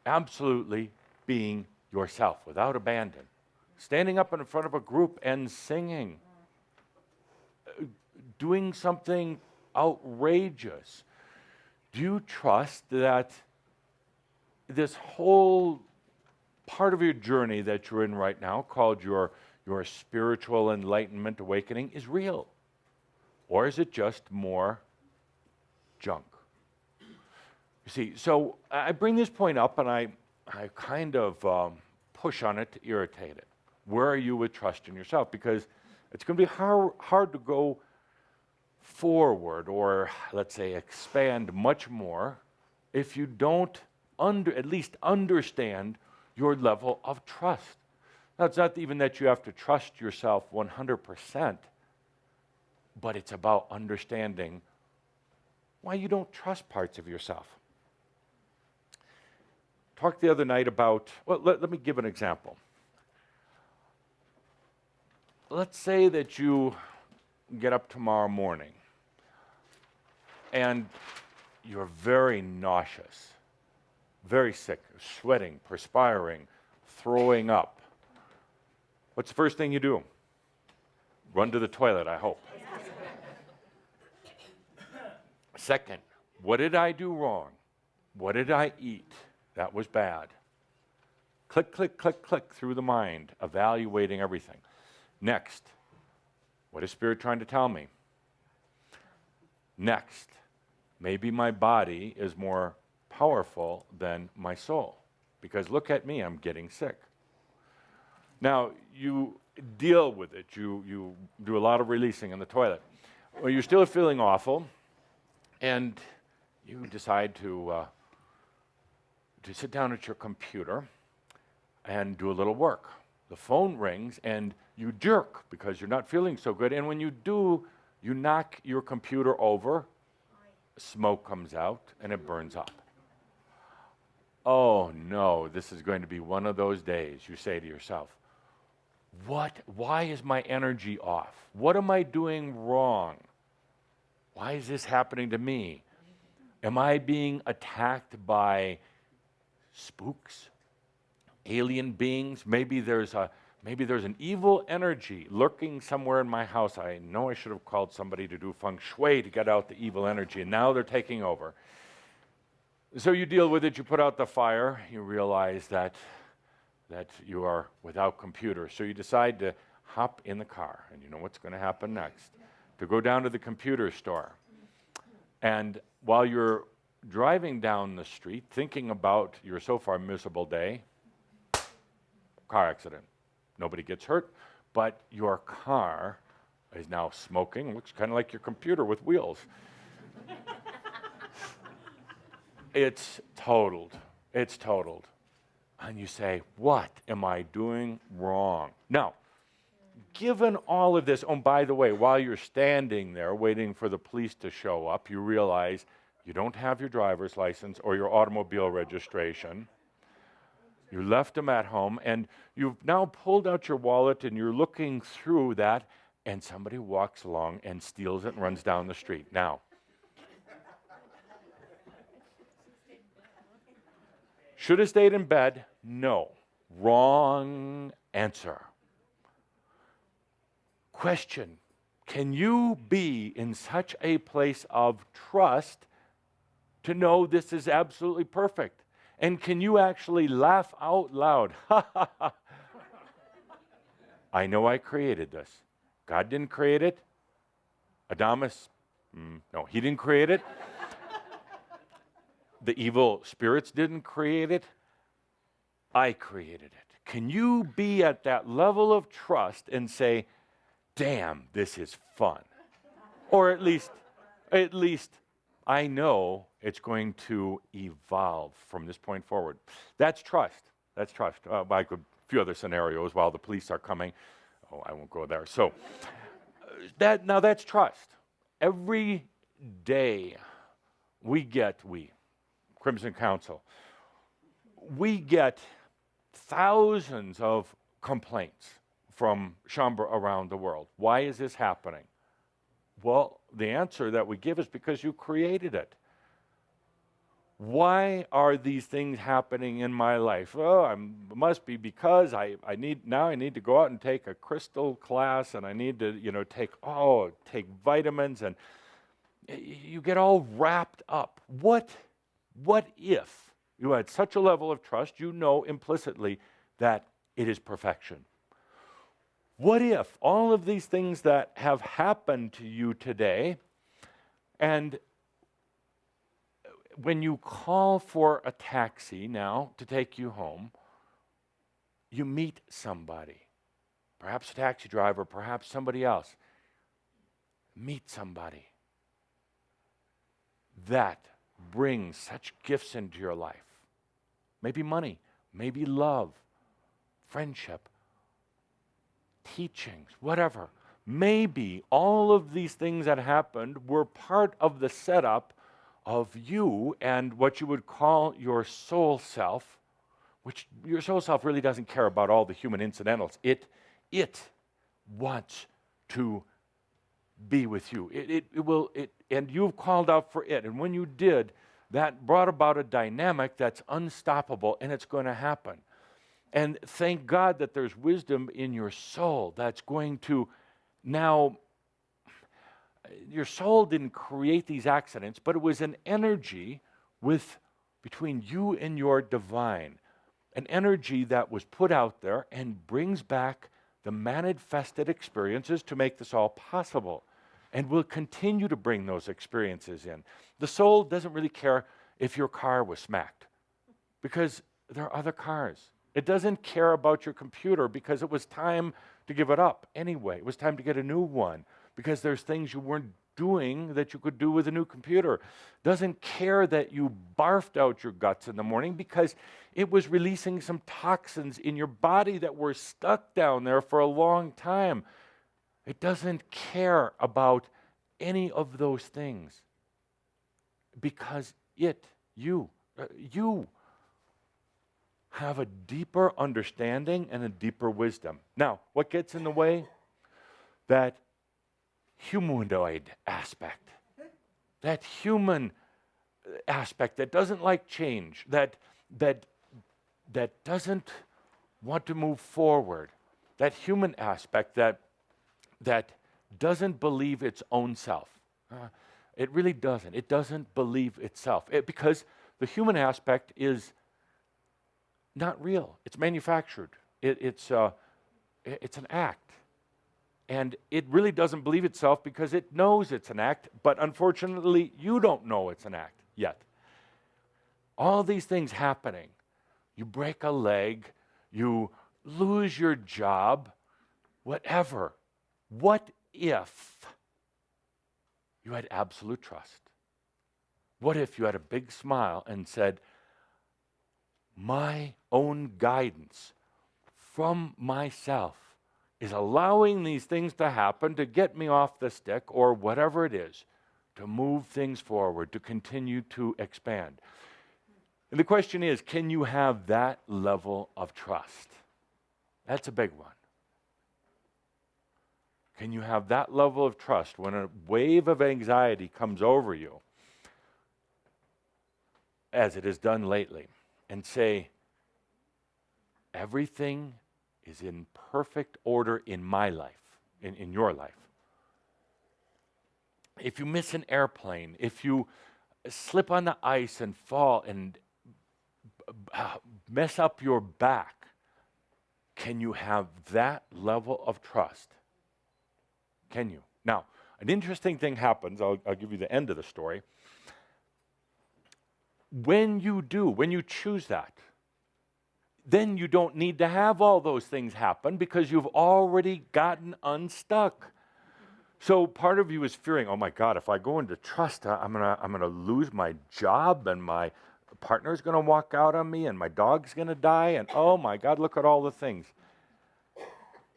absolutely being yourself without abandon? Standing up in front of a group and singing, doing something outrageous. Do you trust that this whole part of your journey that you're in right now, called your spiritual enlightenment awakening, is real? Or is it just more junk? You see, so I bring this point up and I kind of push on it to irritate it. Where are you with trust in yourself? Because it's going to be hard to go forward, or let's say expand much more, if you don't at least understand your level of trust. Now, it's not even that you have to trust yourself 100%, but it's about understanding why you don't trust parts of yourself. Talked the other night about, well, let me give an example. Let's say that you get up tomorrow morning and you're very nauseous, very sick, sweating, perspiring, throwing up. What's the first thing you do? Run to the toilet, I hope. Second, what did I do wrong? What did I eat that was bad? Click, click, click, click through the mind, evaluating everything. Next, what is Spirit trying to tell me? Next, maybe my body is more powerful than my soul, because look at me, I'm getting sick. Now, you deal with it. You do a lot of releasing in the toilet. Well, you're still feeling awful, and you decide to sit down at your computer and do a little work. The phone rings, and you jerk because you're not feeling so good. And when you do, you knock your computer over, smoke comes out, and it burns up. Oh no, this is going to be one of those days, you say to yourself. Why is my energy off? What am I doing wrong? Why is this happening to me? Am I being attacked by spooks, alien beings? Maybe there's an evil energy lurking somewhere in my house. I know I should have called somebody to do feng shui to get out the evil energy, and now they're taking over. So you deal with it, you put out the fire, you realize that you are without computer. So you decide to hop in the car, and you know what's going to happen next. To go down to the computer store. And while you're driving down the street, thinking about your so far miserable day, car accident. Nobody gets hurt, but your car is now smoking. Looks kind of like your computer with wheels. It's totaled. It's totaled. And you say, what am I doing wrong? Now, given all of this, oh, by the way, while you're standing there waiting for the police to show up, you realize you don't have your driver's license or your automobile registration. You left them at home, and you've now pulled out your wallet, and you're looking through that, and somebody walks along and steals it and runs down the street. Now, should have stayed in bed? No. Wrong answer. Question, can you be in such a place of trust to know this is absolutely perfect? And can you actually laugh out loud? I know I created this. God didn't create it. Adamus, no, he didn't create it. The evil spirits didn't create it. I created it. Can you be at that level of trust and say, damn, this is fun? Or at least I know it's going to evolve from this point forward. That's trust. That's trust. Like a few other scenarios while the police are coming. Oh, I won't go there. So that's trust. Every day Crimson Council, we get thousands of complaints from Shambra around the world. Why is this happening? Well, the answer that we give is because you created it. Why are these things happening in my life? Oh, it must be because I need to go out and take a crystal class, and I need to, take vitamins, and you get all wrapped up. What if you had such a level of trust, you know implicitly that it is perfection? What if all of these things that have happened to you today, and when you call for a taxi now to take you home, you meet somebody, perhaps a taxi driver, perhaps somebody else. Meet somebody that brings such gifts into your life. Maybe money, maybe love, friendship, teachings, whatever. Maybe all of these things that happened were part of the setup of you and what you would call your soul self, which your soul self really doesn't care about all the human incidentals. It wants to be with you. And you've called out for it. And when you did, that brought about a dynamic that's unstoppable, and it's going to happen. And thank God that there's wisdom in your soul that's going to now. Your soul didn't create these accidents, but it was an energy between you and your divine, an energy that was put out there and brings back the manifested experiences to make this all possible, and will continue to bring those experiences in. The soul doesn't really care if your car was smacked, because there are other cars. It doesn't care about your computer because it was time to give it up anyway. It was time to get a new one because there's things you weren't doing that you could do with a new computer. Doesn't care that you barfed out your guts in the morning because it was releasing some toxins in your body that were stuck down there for a long time. It doesn't care about any of those things because you have a deeper understanding and a deeper wisdom. Now, what gets in the way? That humanoid aspect, that human aspect that doesn't like change, that doesn't want to move forward, that human aspect that doesn't believe its own self. It really doesn't. It doesn't believe itself because the human aspect is not real. It's manufactured. It's an act. And it really doesn't believe itself because it knows it's an act, but unfortunately, you don't know it's an act yet. All these things happening. You break a leg, you lose your job, whatever. What if you had absolute trust? What if you had a big smile and said, my own guidance from myself is allowing these things to happen to get me off the stick or whatever it is, to move things forward, to continue to expand. And the question is, can you have that level of trust? That's a big one. Can you have that level of trust when a wave of anxiety comes over you, as it has done lately, and say, everything is in perfect order in my life, in your life. If you miss an airplane, if you slip on the ice and fall and mess up your back, can you have that level of trust? Can you? Now, an interesting thing happens. I'll give you the end of the story. When you choose that, then you don't need to have all those things happen because you've already gotten unstuck. So part of you is fearing, oh my God, if I go into trust, I'm gonna lose my job and my partner's gonna walk out on me and my dog's gonna die and oh my God, look at all the things.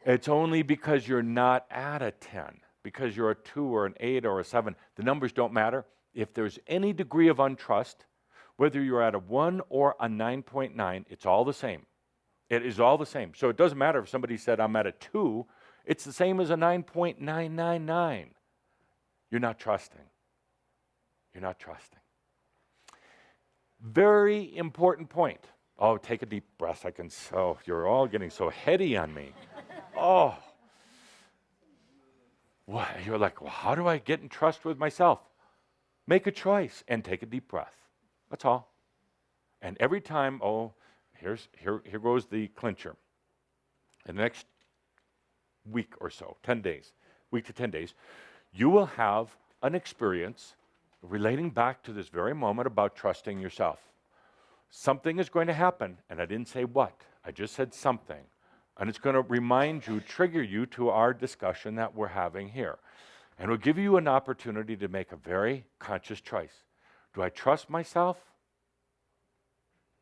It's only because you're not at a 10, because you're a 2 or an 8 or a 7. The numbers don't matter. If there's any degree of untrust, whether you're at a 1 or a 9.9, it's all the same. It is all the same. So it doesn't matter if somebody said, I'm at a 2, it's the same as a 9.999. You're not trusting. You're not trusting. Very important point. Oh, take a deep breath. You're all getting so heady on me. Oh. What? You're like, well, how do I get in trust with myself? Make a choice and take a deep breath. That's all. And every time, here goes the clincher. In the next week or so, 10 days, week to 10 days, you will have an experience relating back to this very moment about trusting yourself. Something is going to happen, and I didn't say what. I just said something. And it's going to remind you, trigger you to our discussion that we're having here. And it'll give you an opportunity to make a very conscious choice. Do I trust myself?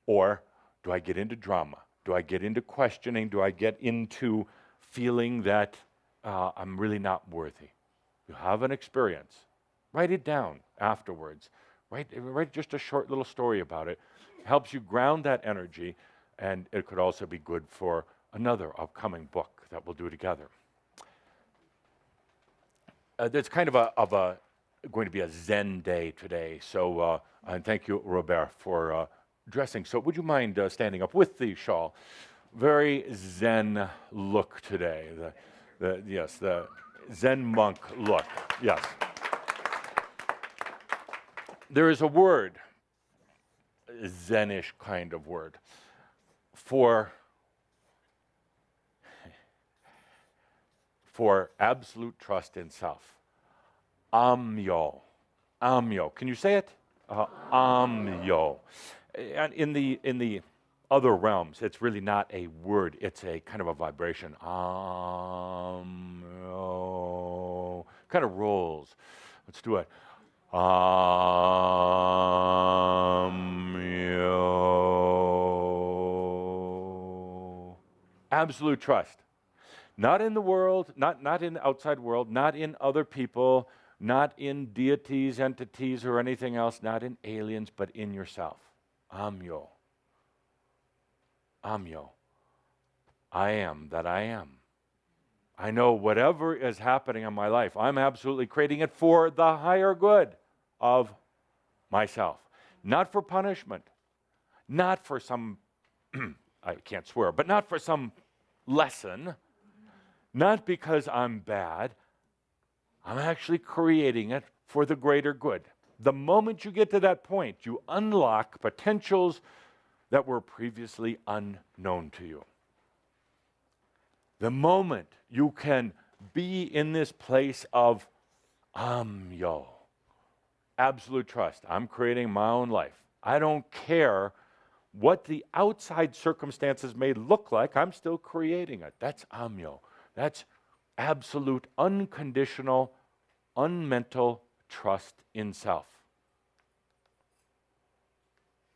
Or do I get into drama? Do I get into questioning? Do I get into feeling that I'm really not worthy? You have an experience. Write it down afterwards. Write just a short little story about it. It helps you ground that energy, and it could also be good for another upcoming book that we'll do together. There's kind of going to be a Zen day today, so and thank you, Robert, for dressing. So would you mind standing up with the shawl? Very Zen look today. The Zen monk look. Yes. There is a word, a Zenish kind of word, for absolute trust in self. AHMYO. AHMYO. Can you say it? AHMYO. And in the other realms, it's really not a word, it's a kind of a vibration. AHMYO. Kind of rolls. Let's do it. AHMYO. Absolute trust. Not in the world, not in the outside world, not in other people, not in deities, entities, or anything else, not in aliens, but in yourself. AHMYO. AHMYO. I am that I am. I know whatever is happening in my life, I'm absolutely creating it for the higher good of myself. Not for punishment, not for some, I can't swear, but not for some lesson, not because I'm bad. I'm actually creating it for the greater good. The moment you get to that point, you unlock potentials that were previously unknown to you. The moment you can be in this place of AHMYO, absolute trust. I'm creating my own life. I don't care what the outside circumstances may look like. I'm still creating it. That's AHMYO. That's absolute, unconditional, unmental trust in self.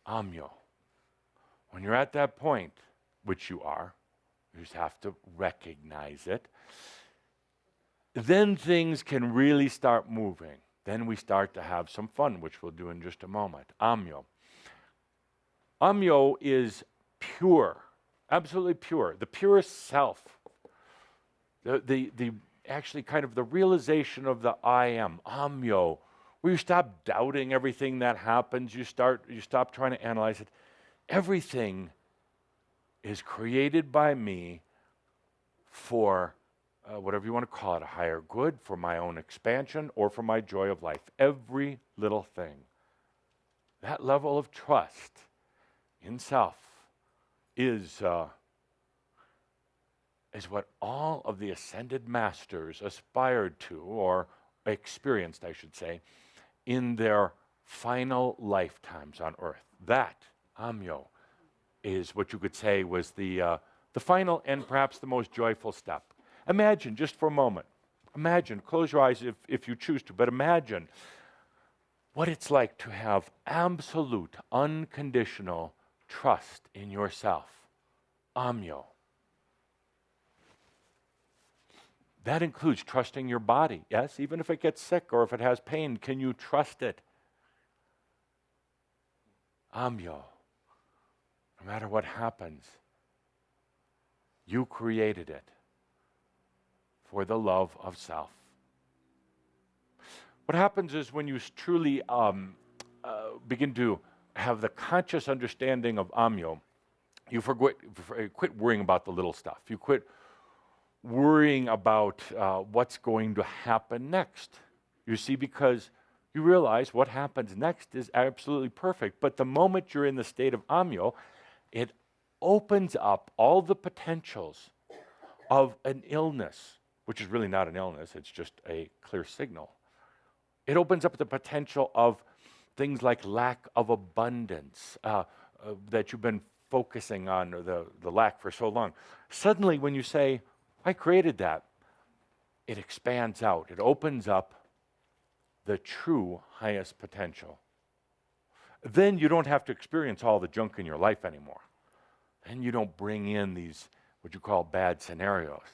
AHMYO. When you're at that point, which you are, you just have to recognize it, then things can really start moving. Then we start to have some fun, which we'll do in just a moment. AHMYO. AHMYO is pure, absolutely pure, the purest self. The actually kind of the realization of the I am, AHMYO, where you stop doubting everything that happens, you stop trying to analyze it. Everything is created by me for whatever you want to call it, a higher good, for my own expansion, or for my joy of life. Every little thing. That level of trust in self is what all of the ascended masters aspired to, or experienced, I should say, in their final lifetimes on earth. That, AHMYO, is what you could say was the final and perhaps the most joyful step. Imagine, just for a moment, close your eyes if you choose to, but imagine what it's like to have absolute, unconditional trust in yourself. AHMYO. That includes trusting your body. Yes, even if it gets sick or if it has pain, can you trust it? AHMYO. No matter what happens, you created it for the love of self. What happens is when you truly begin to have the conscious understanding of AHMYO, you quit worrying about the little stuff. You quit worrying about what's going to happen next. You see, because you realize what happens next is absolutely perfect. But the moment you're in the state of AHMYO, it opens up all the potentials of an illness, which is really not an illness, it's just a clear signal. It opens up the potential of things like lack of abundance that you've been focusing on, or the lack for so long. Suddenly, when you say, I created that, it expands out. It opens up the true highest potential. Then you don't have to experience all the junk in your life anymore. Then you don't bring in these, what you call bad scenarios,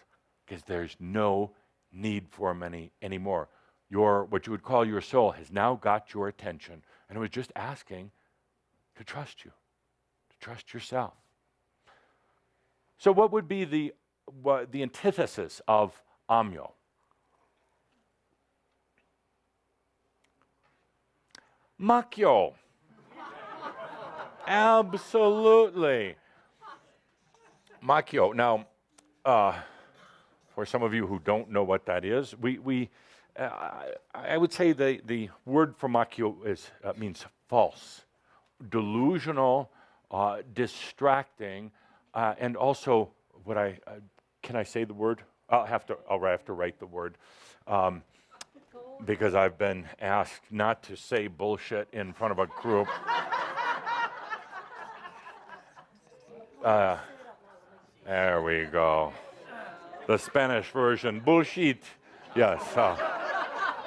because there's no need for them anymore. What you would call your soul has now got your attention, and it was just asking to trust you, to trust yourself. So what would be the antithesis of AHMYO? Makyo. Absolutely. Makyo. Now, for some of you who don't know what that is, I would say the word for Makyo means false, delusional, distracting, and also can I say the word? I'll have to write the word, because I've been asked not to say bullshit in front of a group. There we go. The Spanish version, bullshit. Yes.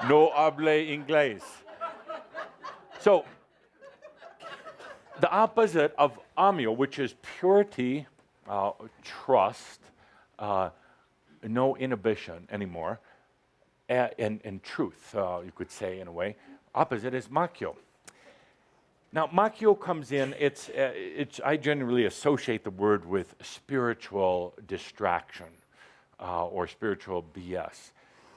No hable inglés. So, the opposite of AHMYO, which is purity, trust, no inhibition anymore, and truth, you could say in a way. Opposite is AHMYO. Now, AHMYO comes in, I generally associate the word with spiritual distraction or spiritual BS.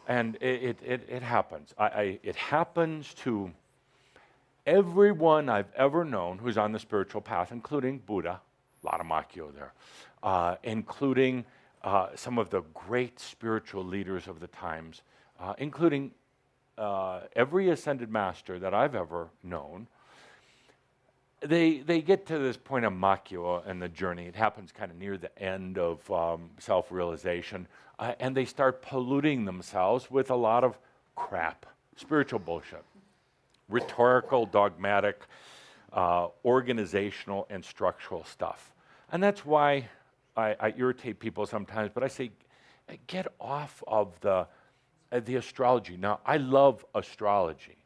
And it happens. It happens to everyone I've ever known who's on the spiritual path, including Buddha, a lot of AHMYO there, including some of the great spiritual leaders of the times, including every ascended master that I've ever known. They get to this point of AHMYO in the journey. It happens kind of near the end of self-realization, and they start polluting themselves with a lot of crap, spiritual bullshit, rhetorical, dogmatic, organizational, and structural stuff. And that's why I irritate people sometimes, but I say, get off of the astrology. Now, I love astrology,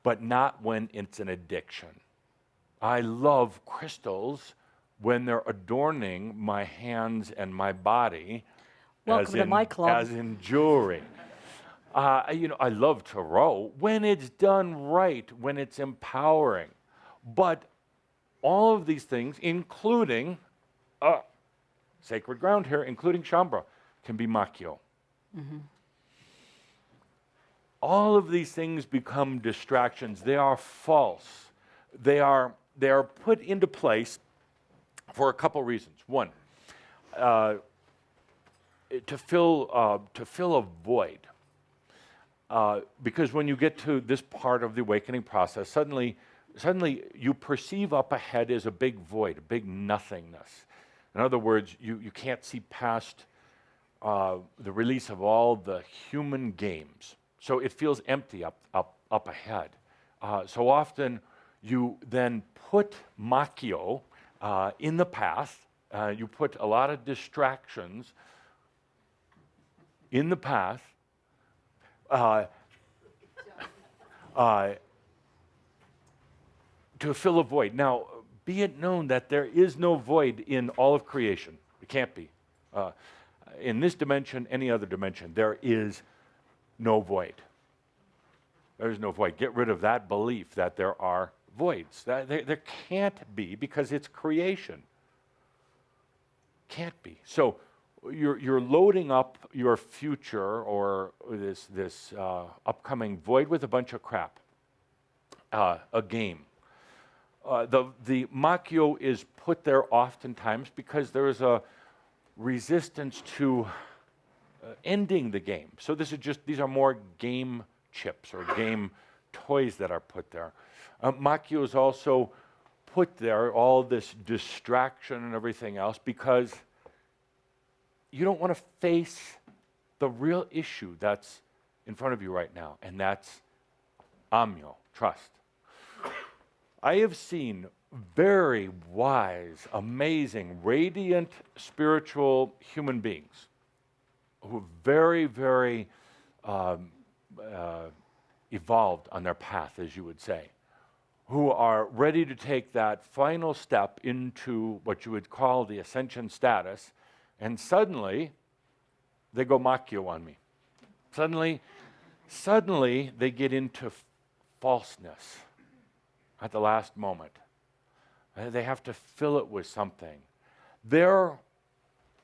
but not when it's an addiction. I love crystals when they're adorning my hands and my body. Welcome to my club. As in jewelry. I love tarot when it's done right, when it's empowering. But all of these things, including sacred ground here, including Shambhala, can be AHMYO. Mm-hmm. All of these things become distractions. They are false. They are put into place for a couple reasons. One, to fill a void. Because when you get to this part of the awakening process, suddenly you perceive up ahead as a big void, a big nothingness. In other words, you can't see past the release of all the human games. So it feels empty up ahead. So often you then put AHMYO in the path. You put a lot of distractions in the path. To fill a void. Now, be it known that there is no void in all of creation. It can't be. In this dimension, any other dimension, there is no void. There is no void. Get rid of that belief that there are voids. There can't be because it's creation. Can't be. So you're loading up your future or this upcoming void with a bunch of crap. A game. The AHMYO is put there oftentimes because there is a resistance to ending the game. So these are more game chips or game toys that are put there. AHMYO is also put there, all this distraction and everything else, because you don't want to face the real issue that's in front of you right now, and that's AHMYO, trust. I have seen very wise, amazing, radiant, spiritual human beings who are very, very evolved on their path, as you would say, who are ready to take that final step into what you would call the ascension status, and suddenly they go AHMYO on me. Suddenly they get into falseness at the last moment. They have to fill it with something. They're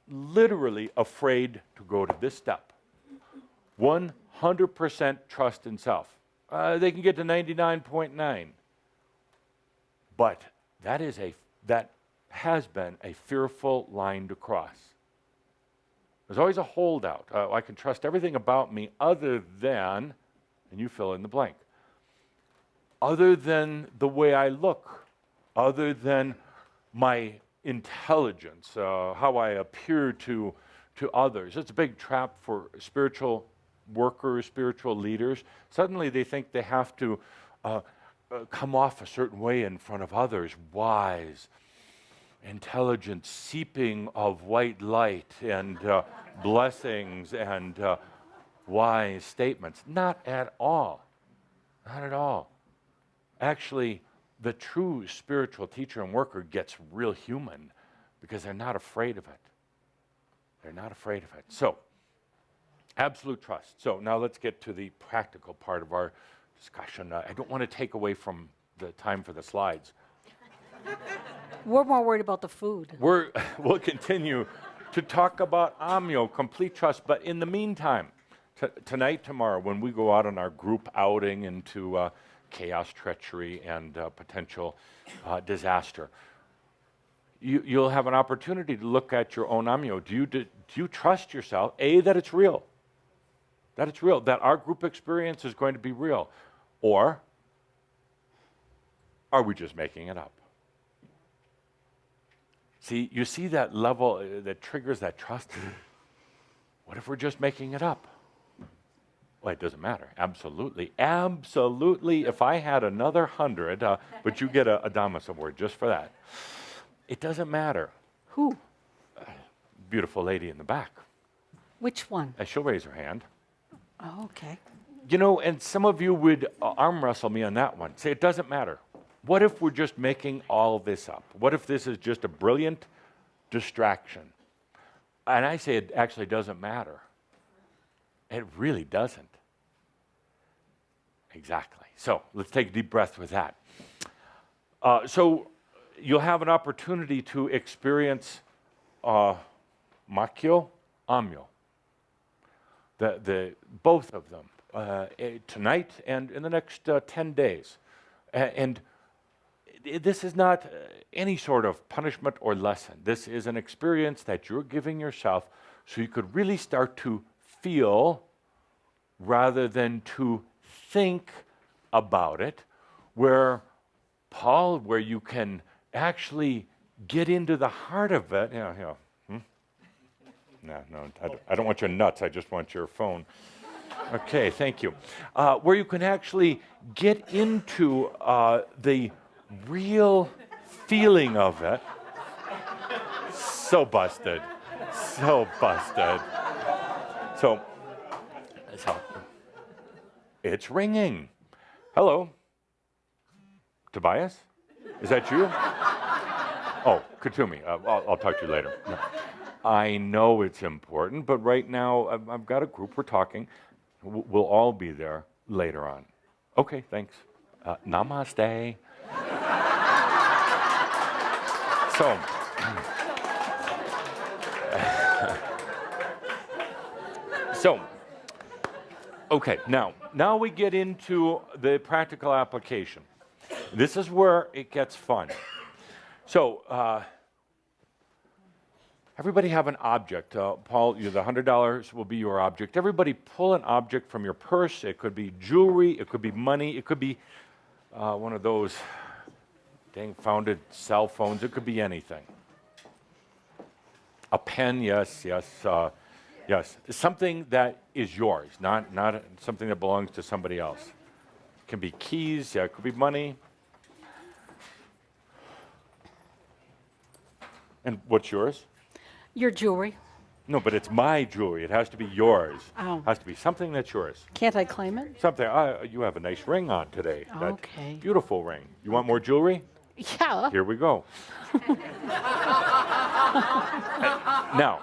literally afraid to go to this step. 100% trust in self. They can get to 99.9. But that has been a fearful line to cross. There's always a holdout. I can trust everything about me other than, and you fill in the blank, other than the way I look, other than my intelligence, how I appear to others. It's a big trap for spiritual workers, spiritual leaders. Suddenly they think they have to come off a certain way in front of others, wise, intelligent, seeping of white light and blessings and wise statements. Not at all. Not at all. Actually, the true spiritual teacher and worker gets real human because they're not afraid of it. They're not afraid of it. So, absolute trust. So now let's get to the practical part of our discussion. I don't want to take away from the time for the slides. We're more worried about the food. We'll continue to talk about AHMYO, complete trust. But in the meantime, tonight, tomorrow, when we go out on our group outing into chaos, treachery, and potential disaster, you'll have an opportunity to look at your own AHMYO. Do you trust yourself, A, that it's real? That it's real, that our group experience is going to be real? Or are we just making it up? See, you see that level that triggers that trust? What if we're just making it up? Well, it doesn't matter. Absolutely. Absolutely. If I had another 100, but you get a Damas award just for that. It doesn't matter. Who? Beautiful lady in the back. Which one? She'll raise her hand. Oh, okay. You know, and some of you would arm wrestle me on that one. Say, it doesn't matter. What if we're just making all this up? What if this is just a brilliant distraction? And I say it actually doesn't matter. It really doesn't. Exactly. So let's take a deep breath with that. So you'll have an opportunity to experience AHMYO, AHMYO. Both of them tonight and in the next 10 days. And this is not any sort of punishment or lesson. This is an experience that you're giving yourself so you could really start to feel rather than to think about it, where you can actually get into the heart of it. No, I don't want your nuts, I just want your phone. Okay, thank you. Where you can actually get into the real feeling of it. So busted. So busted. So it's ringing. Hello? Tobias? Is that you? Oh, Katumi. I'll talk to you later. No. I know it's important, but right now I've got a group, we're talking. We'll all be there later on. Okay, thanks. Namaste. Okay, now we get into the practical application. This is where it gets fun. So, everybody have an object. Paul, the $100 will be your object. Everybody pull an object from your purse. It could be jewelry, it could be money, it could be one of those dang founded cell phones. It could be anything. A pen, yes. Yes, something that is yours, not something that belongs to somebody else. It can be keys, it could be money. And what's yours? Your jewelry. No, but it's my jewelry. It has to be yours. Oh. It has to be something that's yours. Can't I claim it? Something. You have a nice ring on today. That Okay. beautiful ring. You want more jewelry? Yeah. Here we go. Now,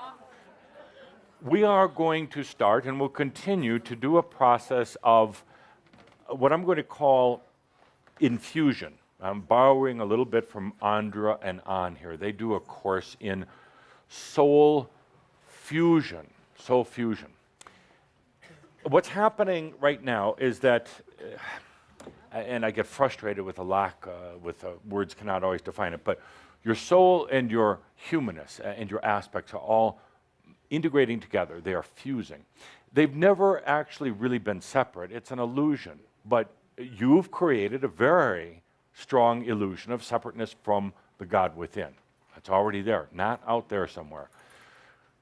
we are going to start and we'll continue to do a process of what I'm going to call infusion. I'm borrowing a little bit from Andra and An here. They do a course in soul fusion. Soul fusion. What's happening right now is that, and I get frustrated with the lack, words cannot always define it, but your soul and your humanness and your aspects are all integrating together. They are fusing. They've never actually really been separate. It's an illusion, but you've created a very strong illusion of separateness from the God within. It's already there, not out there somewhere.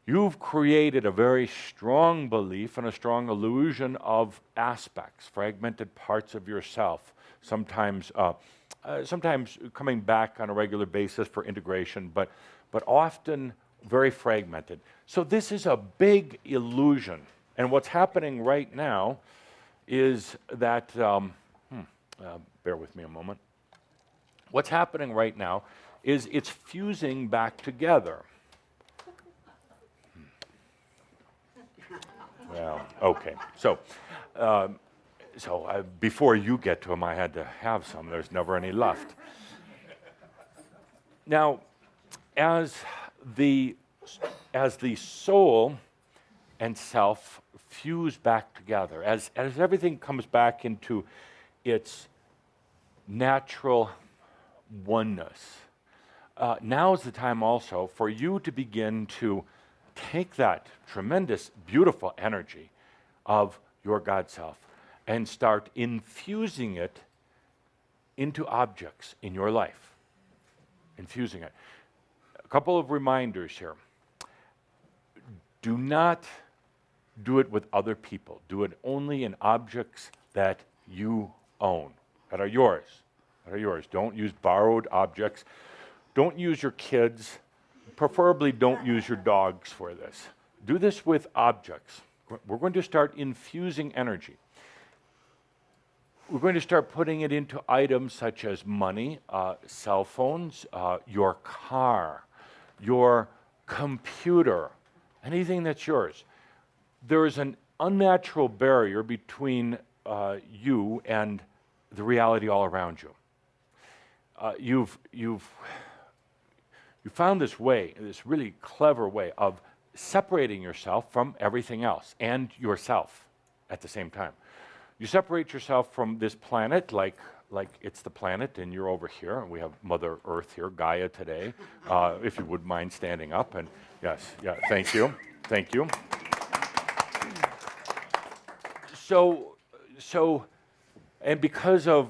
You've created a very strong belief and a strong illusion of aspects, fragmented parts of yourself, sometimes coming back on a regular basis for integration, but often very fragmented. So this is a big illusion, And what's happening right now is that, bear with me a moment. What's happening right now is it's fusing back together. Well, okay. So, before you get to them, I had to have some. There's never any left. Now, as the soul and self fuse back together, as everything comes back into its natural oneness, now is the time also for you to begin to take that tremendous, beautiful energy of your God self and start infusing it into objects in your life. Infusing it. A couple of reminders here. Do not do it with other people. Do it only in objects that you own, that are yours. That are yours. Don't use borrowed objects. Don't use your kids. Preferably don't use your dogs for this. Do this with objects. We're going to start infusing energy. We're going to start putting it into items such as money, cell phones, your car, your computer, anything that's yours. There is an unnatural barrier between you and the reality all around you. You found this way, this really clever way of separating yourself from everything else and yourself at the same time. You separate yourself from this planet like it's the planet and you're over here, and we have Mother Earth here, Gaia today, if you would mind standing up. And yes, yeah, thank you. So, and because of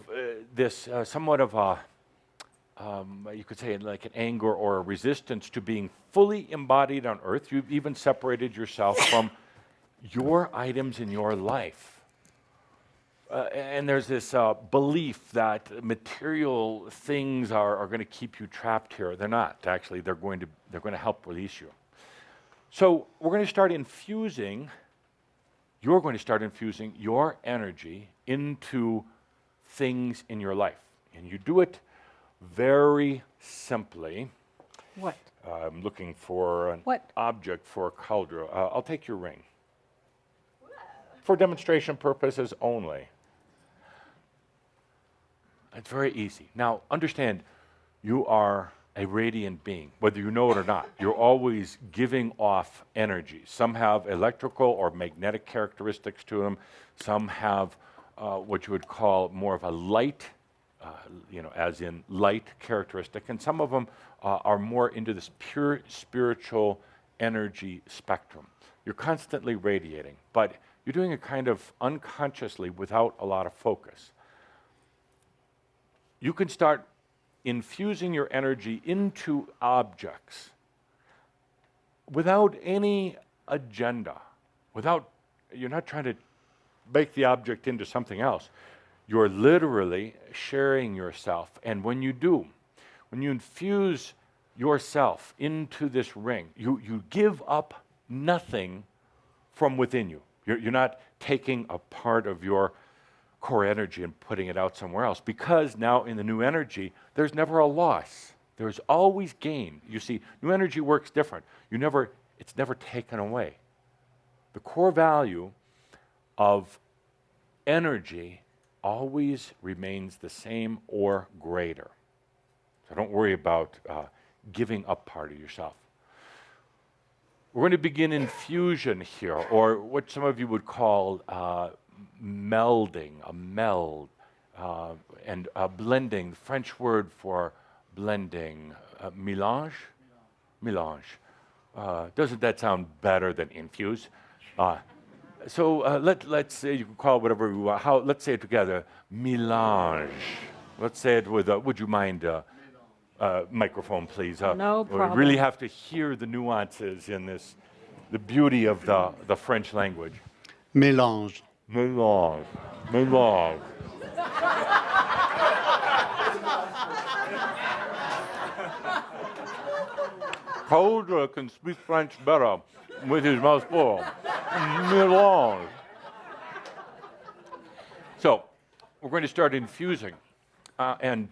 this somewhat of a, you could say like an anger or a resistance to being fully embodied on Earth, you've even separated yourself from your items in your life. And there's this belief that material things are going to keep you trapped here. They're not, actually. They're going to help release you. So we're going to start infusing, you're going to start infusing your energy into things in your life. And you do it very simply. What? I'm looking for an object for Cauldre. I'll take your ring. For demonstration purposes only. It's very easy. Now, understand, you are a radiant being, whether you know it or not. You're always giving off energy. Some have electrical or magnetic characteristics to them. Some have what you would call more of a light, as in light characteristic. And some of them are more into this pure spiritual energy spectrum. You're constantly radiating, but you're doing it kind of unconsciously without a lot of focus. You can start infusing your energy into objects without any agenda, you're not trying to make the object into something else. You're literally sharing yourself. And when you do, when you infuse yourself into this ring, you give up nothing from within you. You're not taking a part of your core energy and putting it out somewhere else, because now in the new energy, there's never a loss. There's always gain. You see, new energy works different. It's never taken away. The core value of energy always remains the same or greater. So don't worry about giving up part of yourself. We're going to begin infusion here, or what some of you would call melding, a meld, and blending. The French word for blending, mélange? Mélange. Doesn't that sound better than infuse? So let's say, you can call it whatever you want. Let's say it together, mélange. Let's say it with, would you mind, microphone, please? No problem. We really have to hear the nuances in this, the beauty of the French language. Mélange. Mélange. Mélange. Cauldre can speak French better with his mouth full. Melon. So, we're going to start infusing. And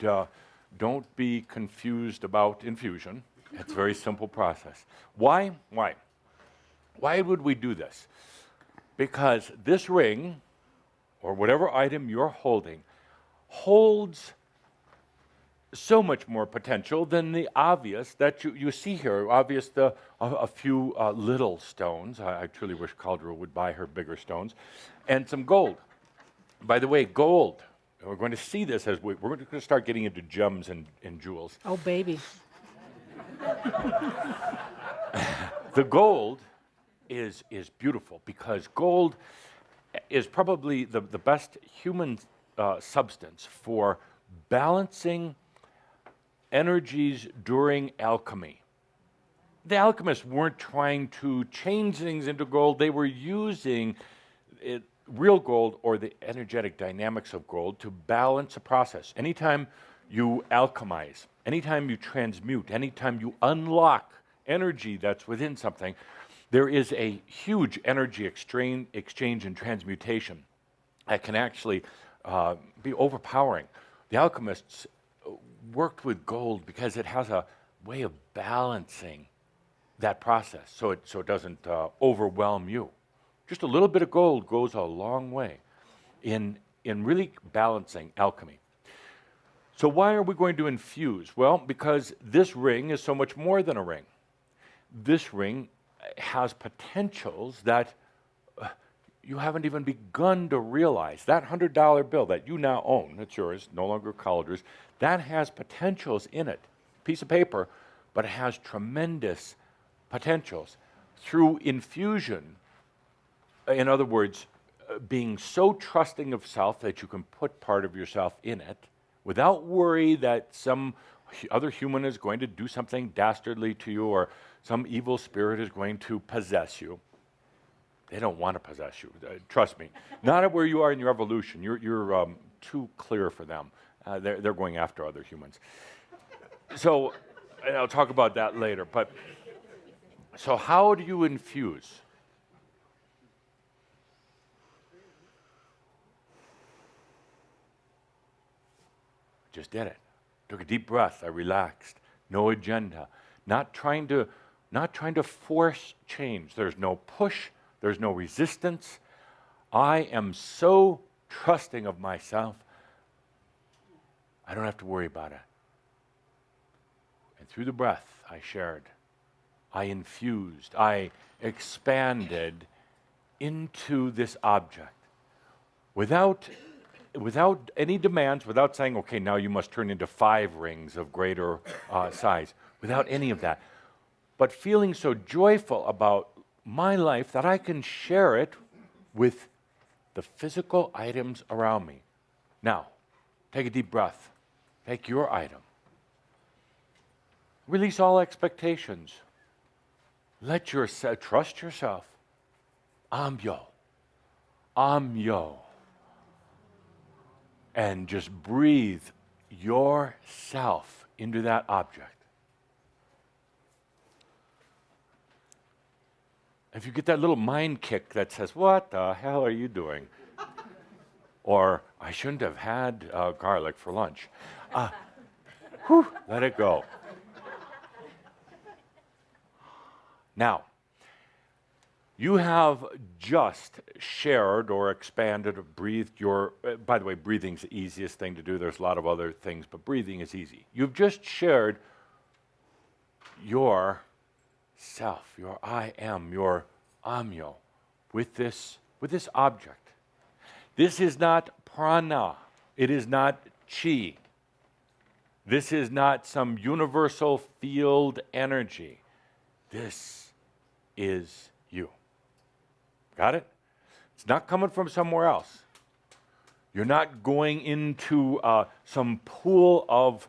don't be confused about infusion. It's a very simple process. Why? Why? Why would we do this? Because this ring, or whatever item you're holding, holds so much more potential than the obvious that you see here. Obvious, a few little stones. I truly wish Caldera would buy her bigger stones. And some gold. By the way, gold, and we're going to see this as we're going to start getting into gems and jewels. Oh, baby. The gold is beautiful because gold is probably the best human substance for balancing energies during alchemy. The alchemists weren't trying to change things into gold. They were using real gold or the energetic dynamics of gold to balance a process. Anytime you alchemize, anytime you transmute, anytime you unlock energy that's within something, there is a huge energy exchange and transmutation that can actually be overpowering. The alchemists worked with gold because it has a way of balancing that process so it doesn't overwhelm you. Just a little bit of gold goes a long way in really balancing alchemy. So why are we going to infuse? Well, because this ring is so much more than a ring. This ring has potentials that you haven't even begun to realize. That $100 bill that you now own, it's yours, no longer Calder's, that has potentials in it. Piece of paper, but it has tremendous potentials. Through infusion, in other words, being so trusting of self that you can put part of yourself in it without worry that some other human is going to do something dastardly to you or some evil spirit is going to possess you. They don't want to possess you. Trust me. Not at where you are in your evolution. You're too clear for them. They're going after other humans. So, and I'll talk about that later. But so, how do you infuse? Just did it. Took a deep breath. I relaxed. No agenda. Not trying to force change. There's no push. There's no resistance. I am so trusting of myself, I don't have to worry about it. And through the breath, I shared. I infused. I expanded into this object without any demands, without saying, okay, now you must turn into 5 rings of greater size, without any of that. But feeling so joyful about my life that I can share it with the physical items around me. Now, take a deep breath. Take your item. Release all expectations. Let yourself, trust yourself. AHMYO. AHMYO. And just breathe yourself into that object. If you get that little mind kick that says, what the hell are you doing? Or, I shouldn't have had garlic for lunch. Let it go. Now, you have just shared or expanded or breathed your, by the way, breathing's the easiest thing to do. There's a lot of other things, but breathing is easy. You've just shared your self, your I am, your AHMYO, with this object. This is not prana. It is not chi. This is not some universal field energy. This is you. Got it? It's not coming from somewhere else. You're not going into some pool of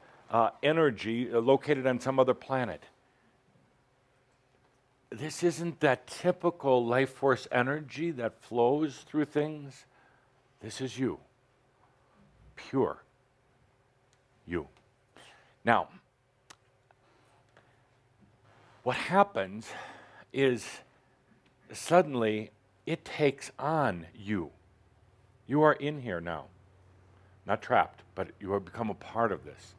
energy located on some other planet. This isn't that typical life force energy that flows through things. This is you. Pure. You. Now, what happens is suddenly it takes on you. You are in here now. Not trapped, but you have become a part of this.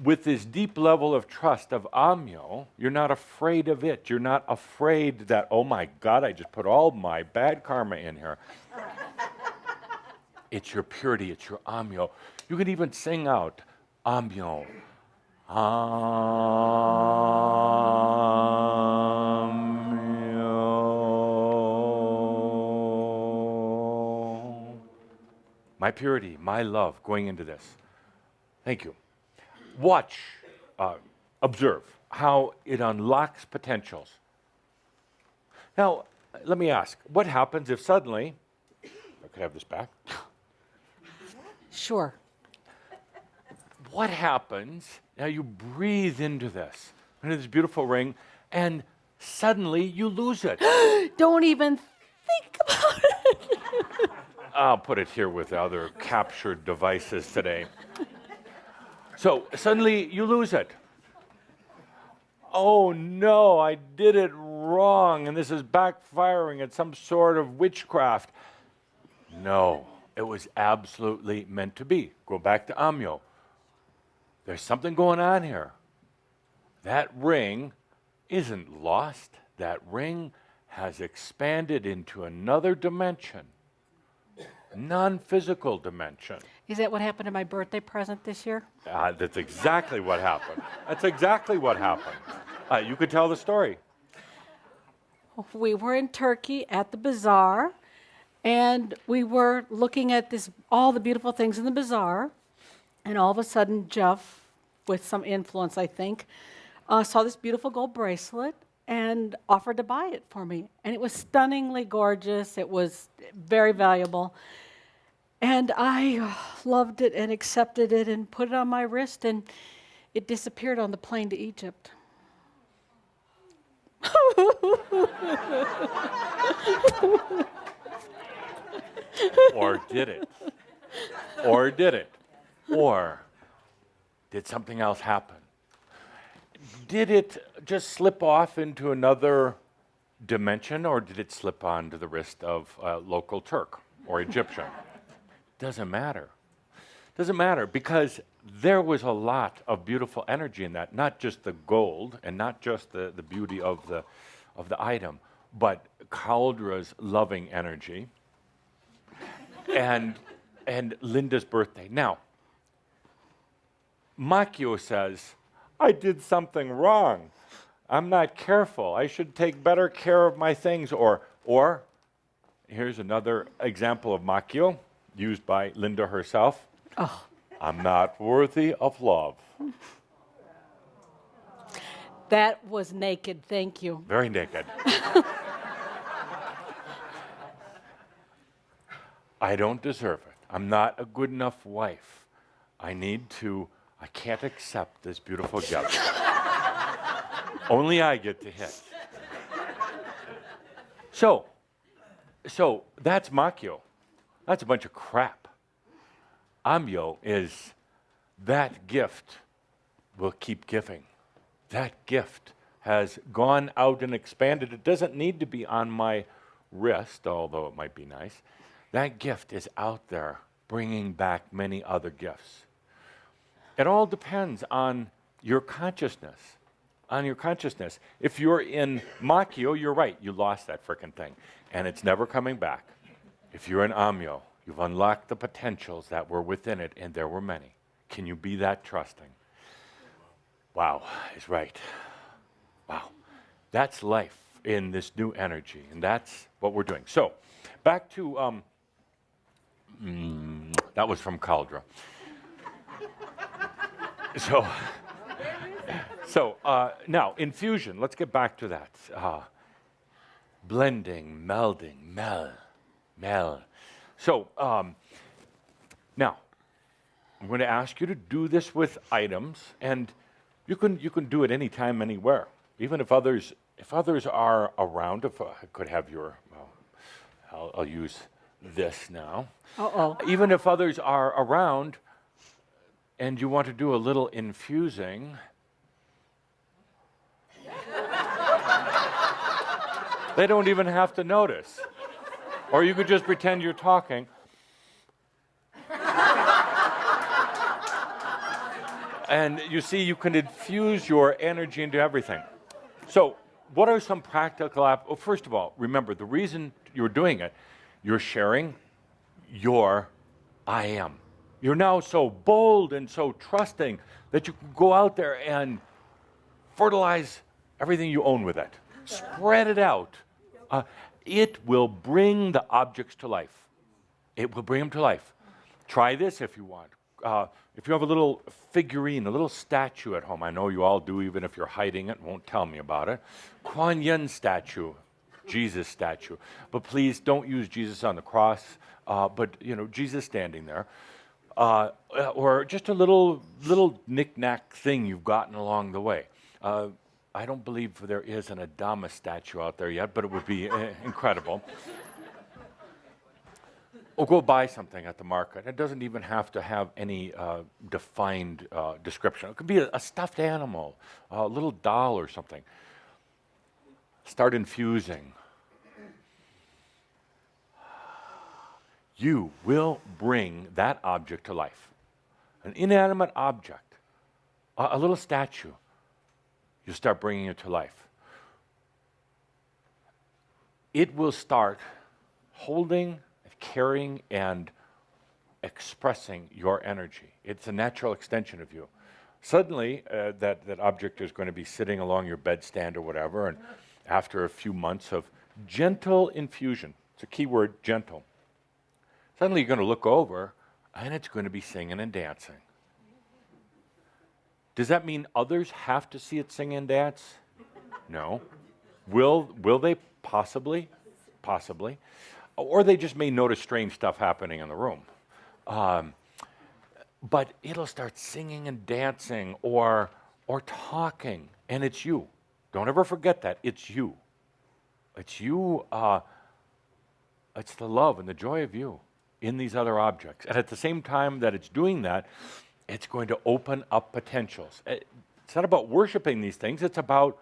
With this deep level of trust of AHMYO, you're not afraid of it. You're not afraid that, oh my God, I just put all my bad karma in here. It's your purity, it's your AHMYO. You can even sing out, AHMYO. AHMYO. My purity, my love going into this. Thank you. Watch, observe how it unlocks potentials. Now, let me ask, what happens if suddenly, I could have this back. Sure. What happens, now you breathe into this beautiful ring, and suddenly you lose it. Don't even think about it. I'll put it here with other captured devices today. So suddenly you lose it. Oh no, I did it wrong, and this is backfiring at some sort of witchcraft. No, it was absolutely meant to be. Go back to AHMYO. There's something going on here. That ring isn't lost. That ring has expanded into another dimension, non-physical dimension. Is that what happened to my birthday present this year? That's exactly what happened. That's exactly what happened. You could tell the story. We were in Turkey at the bazaar, and we were looking at all the beautiful things in the bazaar, and all of a sudden Jeff, with some influence I think, saw this beautiful gold bracelet and offered to buy it for me. And it was stunningly gorgeous. It was very valuable. And I loved it and accepted it and put it on my wrist, and it disappeared on the plane to Egypt. Or did it? Or did it? Or did something else happen? Did it just slip off into another dimension, or did it slip onto the wrist of a local Turk or Egyptian? Doesn't matter. Doesn't matter, because there was a lot of beautiful energy in that, not just the gold and not just the beauty of the item, but Kaldra's loving energy and Linda's birthday. Now, AHMYO says, I did something wrong. I'm not careful. I should take better care of my things. Or here's another example of AHMYO used by Linda herself. Oh. I'm not worthy of love. That was naked, thank you. Very naked. I don't deserve it. I'm not a good enough wife. I can't accept this beautiful gift. Only I get to hit. So that's AHMYO. That's a bunch of crap. AHMYO is that gift will keep giving. That gift has gone out and expanded. It doesn't need to be on my wrist, although it might be nice. That gift is out there bringing back many other gifts. It all depends on your consciousness. On your consciousness. If you're in AHMYO, you're right. You lost that frickin' thing, and it's never coming back. If you're in AHMYO, you've unlocked the potentials that were within it, and there were many. Can you be that trusting? Wow is right. Wow. That's life in this new energy, and that's what we're doing. So, back to, that was from Caldra. So now, infusion, let's get back to that. Blending, melding, mel. So now, I'm going to ask you to do this with items, and you can do it anytime, anywhere. Even if others are around, if I could have your, I'll use this now. Uh-oh. Even if others are around, and you want to do a little infusing, They don't even have to notice. Or you could just pretend you're talking. And you see, you can infuse your energy into everything. So, what are some practical well, first of all, remember, the reason you're doing it, you're sharing your I am. You're now so bold and so trusting that you can go out there and fertilize everything you own with it. Spread it out. It will bring the objects to life. It will bring them to life. Try this if you want. If you have a little figurine, a little statue at home, I know you all do, even if you're hiding it, won't tell me about it. Kuan Yin statue, Jesus statue. But please don't use Jesus on the cross, but Jesus standing there. Or just a little knick-knack thing you've gotten along the way. I don't believe there is an Adama statue out there yet, but it would be incredible. Or go buy something at the market. It doesn't even have to have any defined description. It could be a stuffed animal, a little doll or something. Start infusing. You will bring that object to life. An inanimate object, a little statue, you start bringing it to life. It will start holding, carrying, and expressing your energy. It's a natural extension of you. Suddenly, that object is going to be sitting along your bedstand or whatever, and after a few months of gentle infusion, it's a key word, gentle, suddenly you're going to look over, and it's going to be singing and dancing. Does that mean others have to see it sing and dance? No. Will they? Possibly. Possibly. Or they just may notice strange stuff happening in the room. But it'll start singing and dancing or talking, and it's you. Don't ever forget that. It's you. It's you. It's the love and the joy of you in these other objects. And at the same time that it's doing that, it's going to open up potentials. It's not about worshiping these things. It's about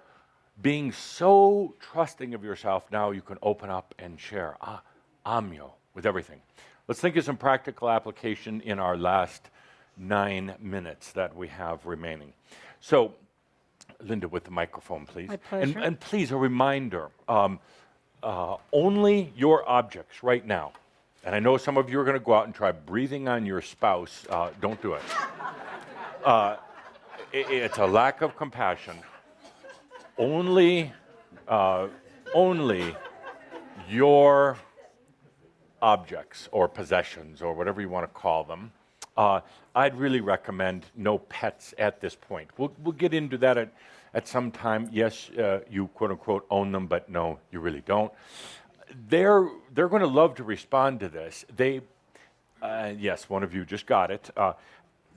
being so trusting of yourself now you can open up and share AHMYO with everything. Let's think of some practical application in our last 9 minutes that we have remaining. So, Linda, with the microphone, please. My pleasure. And please, a reminder, only your objects right now. And I know some of you are going to go out and try breathing on your spouse. Don't do it. It's a lack of compassion. Only your objects or possessions or whatever you want to call them. I'd really recommend no pets at this point. We'll get into that at some time. Yes, you quote unquote own them, but no, you really don't. They're going to love to respond to this. Yes, one of you just got it.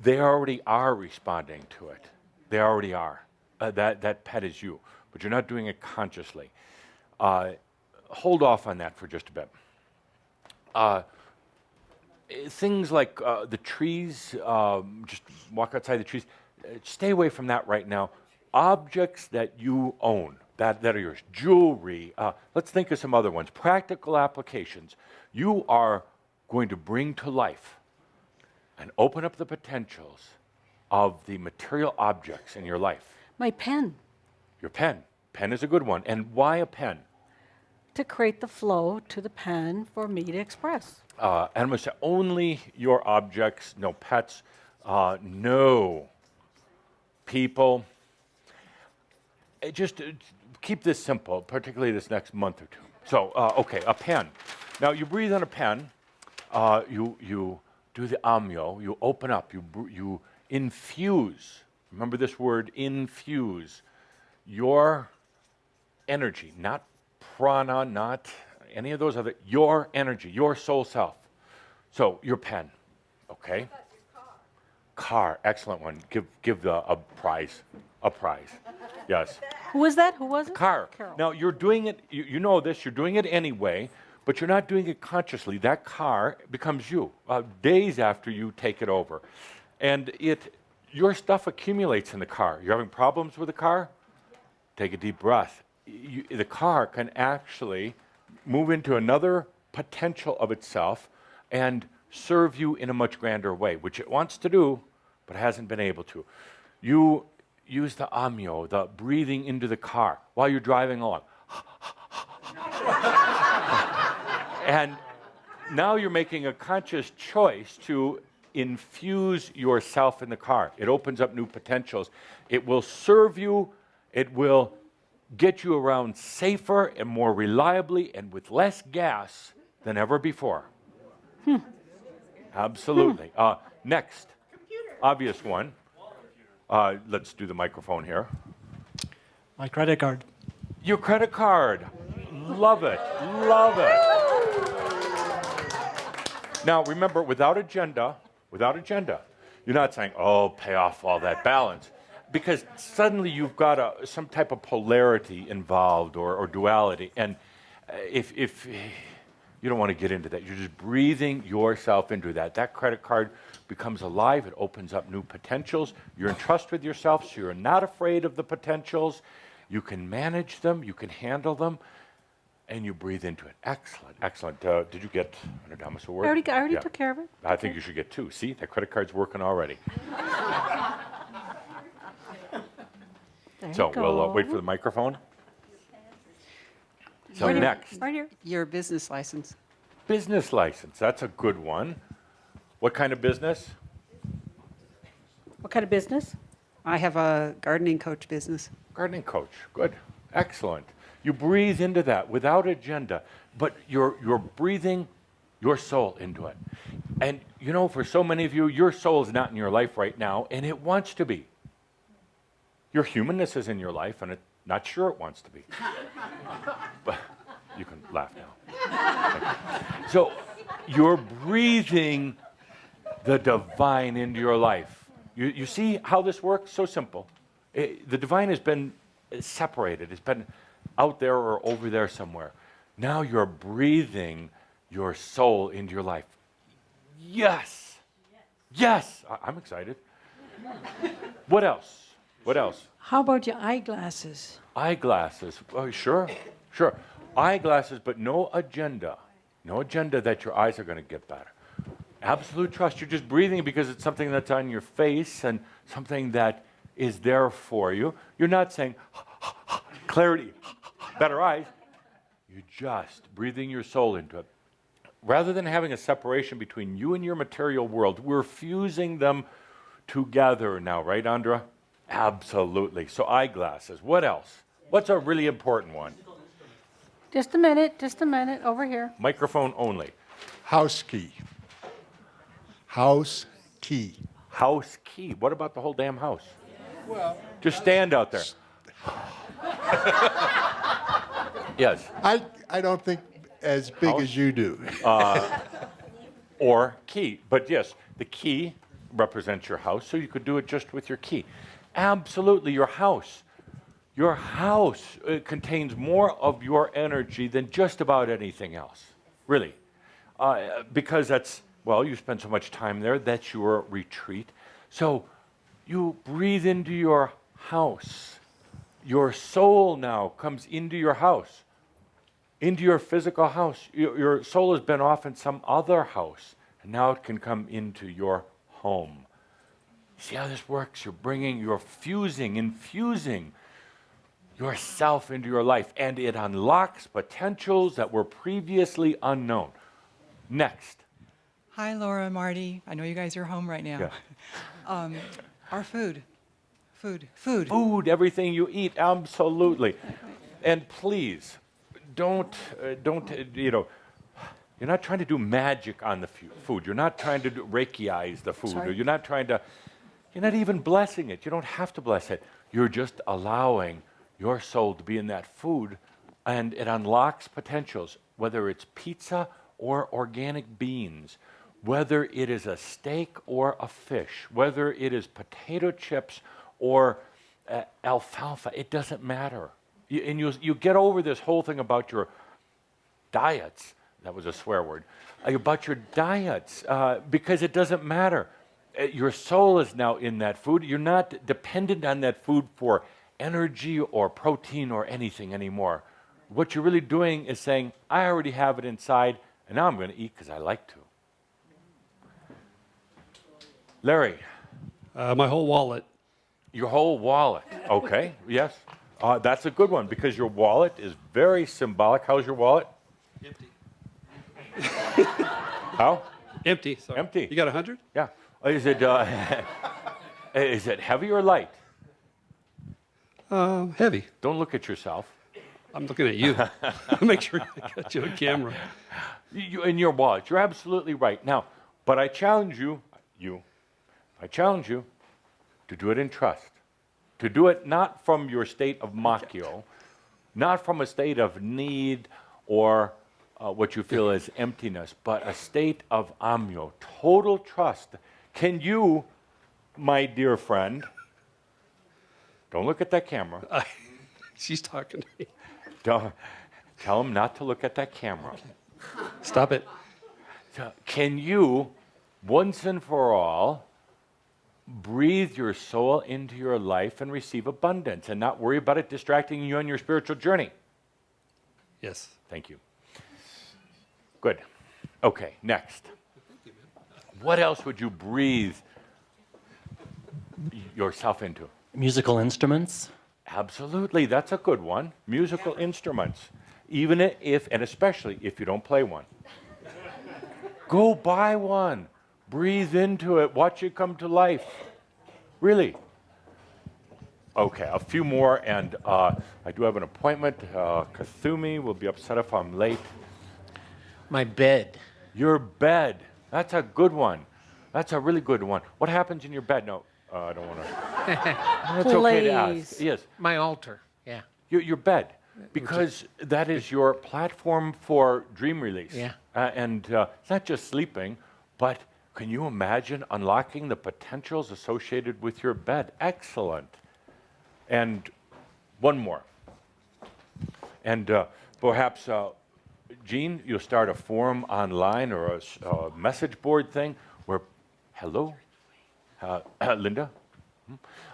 They already are responding to it. They already are. That pet is you, but you're not doing it consciously. Hold off on that for just a bit. Things like the trees, just walk outside the trees. Stay away from that right now. Objects that you own, that are yours, jewelry. Let's think of some other ones. Practical applications. You are going to bring to life and open up the potentials of the material objects in your life. My pen. Your pen. Pen is a good one. And why a pen? To create the flow to the pen for me to express. And I'm going to say only your objects, no pets, no people. Just keep this simple, particularly this next month or two. So, okay, a pen. Now, you breathe on a pen. You do the AHMYO. You open up. You infuse. Remember this word, infuse. Your energy, not prana, not any of those other, your energy, your soul self. So, your pen, okay? Car, excellent one. Give a prize. A prize. Yes. Who was that? Who was it? Car. Carol. Now, you're doing it, you know this, you're doing it anyway, but you're not doing it consciously. That car becomes you days after you take it over. And your stuff accumulates in the car. You're having problems with the car? Take a deep breath. the car can actually move into another potential of itself and serve you in a much grander way, which it wants to do, but hasn't been able to. You use the AHMYO, the breathing into the car while you're driving along. And now you're making a conscious choice to infuse yourself in the car. It opens up new potentials. It will serve you. It will get you around safer and more reliably and with less gas than ever before. Absolutely. Next, obvious one. Let's do the microphone here. My credit card. Your credit card. Love it. Love it. Now, remember, without agenda, you're not saying, oh, pay off all that balance. Because suddenly you've got some type of polarity involved or duality. And if you don't want to get into that, you're just breathing yourself into that. That credit card becomes alive. It opens up new potentials. You're in trust with yourself, so you're not afraid of the potentials. You can manage them. You can handle them. And you breathe into it. Excellent, excellent. Did you get an Adamus award? I already Yeah. took care of it. I think you should get 2. See, that credit card's working already. There So you go. we'll wait for the microphone. So Right here, next, Right here. Your business license. business license. That's a good one. What kind of business? What kind of business? I have a gardening coach business. Gardening coach. Good. Excellent. You breathe into that without agenda, but you're breathing your soul into it. And you know, for so many of you, your soul is not in your life right now, and it wants to be. Your humanness is in your life, and it's not sure it wants to be. But you can laugh now. So you're breathing the divine into your life. You see how this works? So simple. The divine has been separated. It's been out there or over there somewhere. Now you're breathing your soul into your life. Yes. Yes. I'm excited. What else? What else? How about your eyeglasses? Eyeglasses. Oh, sure. Sure. Eyeglasses, but no agenda. No agenda that your eyes are going to get better. Absolute trust. You're just breathing because it's something that's on your face and something that is there for you. You're not saying, clarity, better eyes. You're just breathing your soul into it. Rather than having a separation between you and your material world, we're fusing them together now, right, Andra? Absolutely. So eyeglasses. What else? What's a really important one? Just a minute, over here. Microphone only. House key. House key. House key. What about the whole damn house? Well, just stand out there. Yes. I don't think as big House? as you do. Or key. But yes, the key represents your house, so you could do it just with your key. Absolutely, your house. Your house contains more of your energy than just about anything else, really. Because that's, well, you spend so much time there, that's your retreat. So you breathe into your house. Your soul now comes into your house, into your physical house. Your soul has been off in some other house, and now it can come into your home. See how this works? You're infusing yourself into your life, and it unlocks potentials that were previously unknown. Next. Hi, Laura and Marty. I know you guys are home right now. Yeah. Our food. Food. Food, everything you eat, absolutely. And please, don't, you're not trying to do magic on the food. You're not trying to Reiki-ize the food. Or you're not even blessing it. You don't have to bless it. You're just allowing your soul to be in that food, and it unlocks potentials, whether it's pizza or organic beans, whether it is a steak or a fish, whether it is potato chips or alfalfa. It doesn't matter. You get over this whole thing about your diets. That was a swear word. About your diets, because it doesn't matter. Your soul is now in that food. You're not dependent on that food for energy or protein or anything anymore. What you're really doing is saying, I already have it inside, and now I'm going to eat because I like to. Larry. My whole wallet. Your whole wallet. Okay, yes. That's a good one because your wallet is very symbolic. How's your wallet? Empty. How? Empty. Sorry. Empty. You got 100? Yeah. Is it is it heavy or light? Heavy. Don't look at yourself. I'm looking at you. Make sure I got you on camera. You in your wallet. You're absolutely right. Now, but I challenge you, I challenge you to do it in trust. To do it not from your state of AHMYO, not from a state of need or what you feel is emptiness, but a state of AHMYO, total trust. Can you, my dear friend, don't look at that camera. She's talking to me. Don't, tell him not to look at that camera. Stop it. Can you, once and for all, breathe your soul into your life and receive abundance and not worry about it distracting you on your spiritual journey? Yes. Thank you. Good. Okay, next. What else would you breathe yourself into? Musical instruments? Absolutely, that's a good one. Musical instruments. Even if, and especially if you don't play one. Go buy one. Breathe into it. Watch it come to life. Really. Okay, a few more, and I do have an appointment. Kathumi will be upset if I'm late. My bed. Your bed. That's a good one. That's a really good one. What happens in your bed? No, I don't want to. It's okay to ask. Yes. My altar. Yeah. Your bed. Because that is your platform for dream release. Yeah. And it's not just sleeping, but can you imagine unlocking the potentials associated with your bed? Excellent. And one more. And perhaps, Jean, you'll start a forum online or a message board thing where, hello, Linda,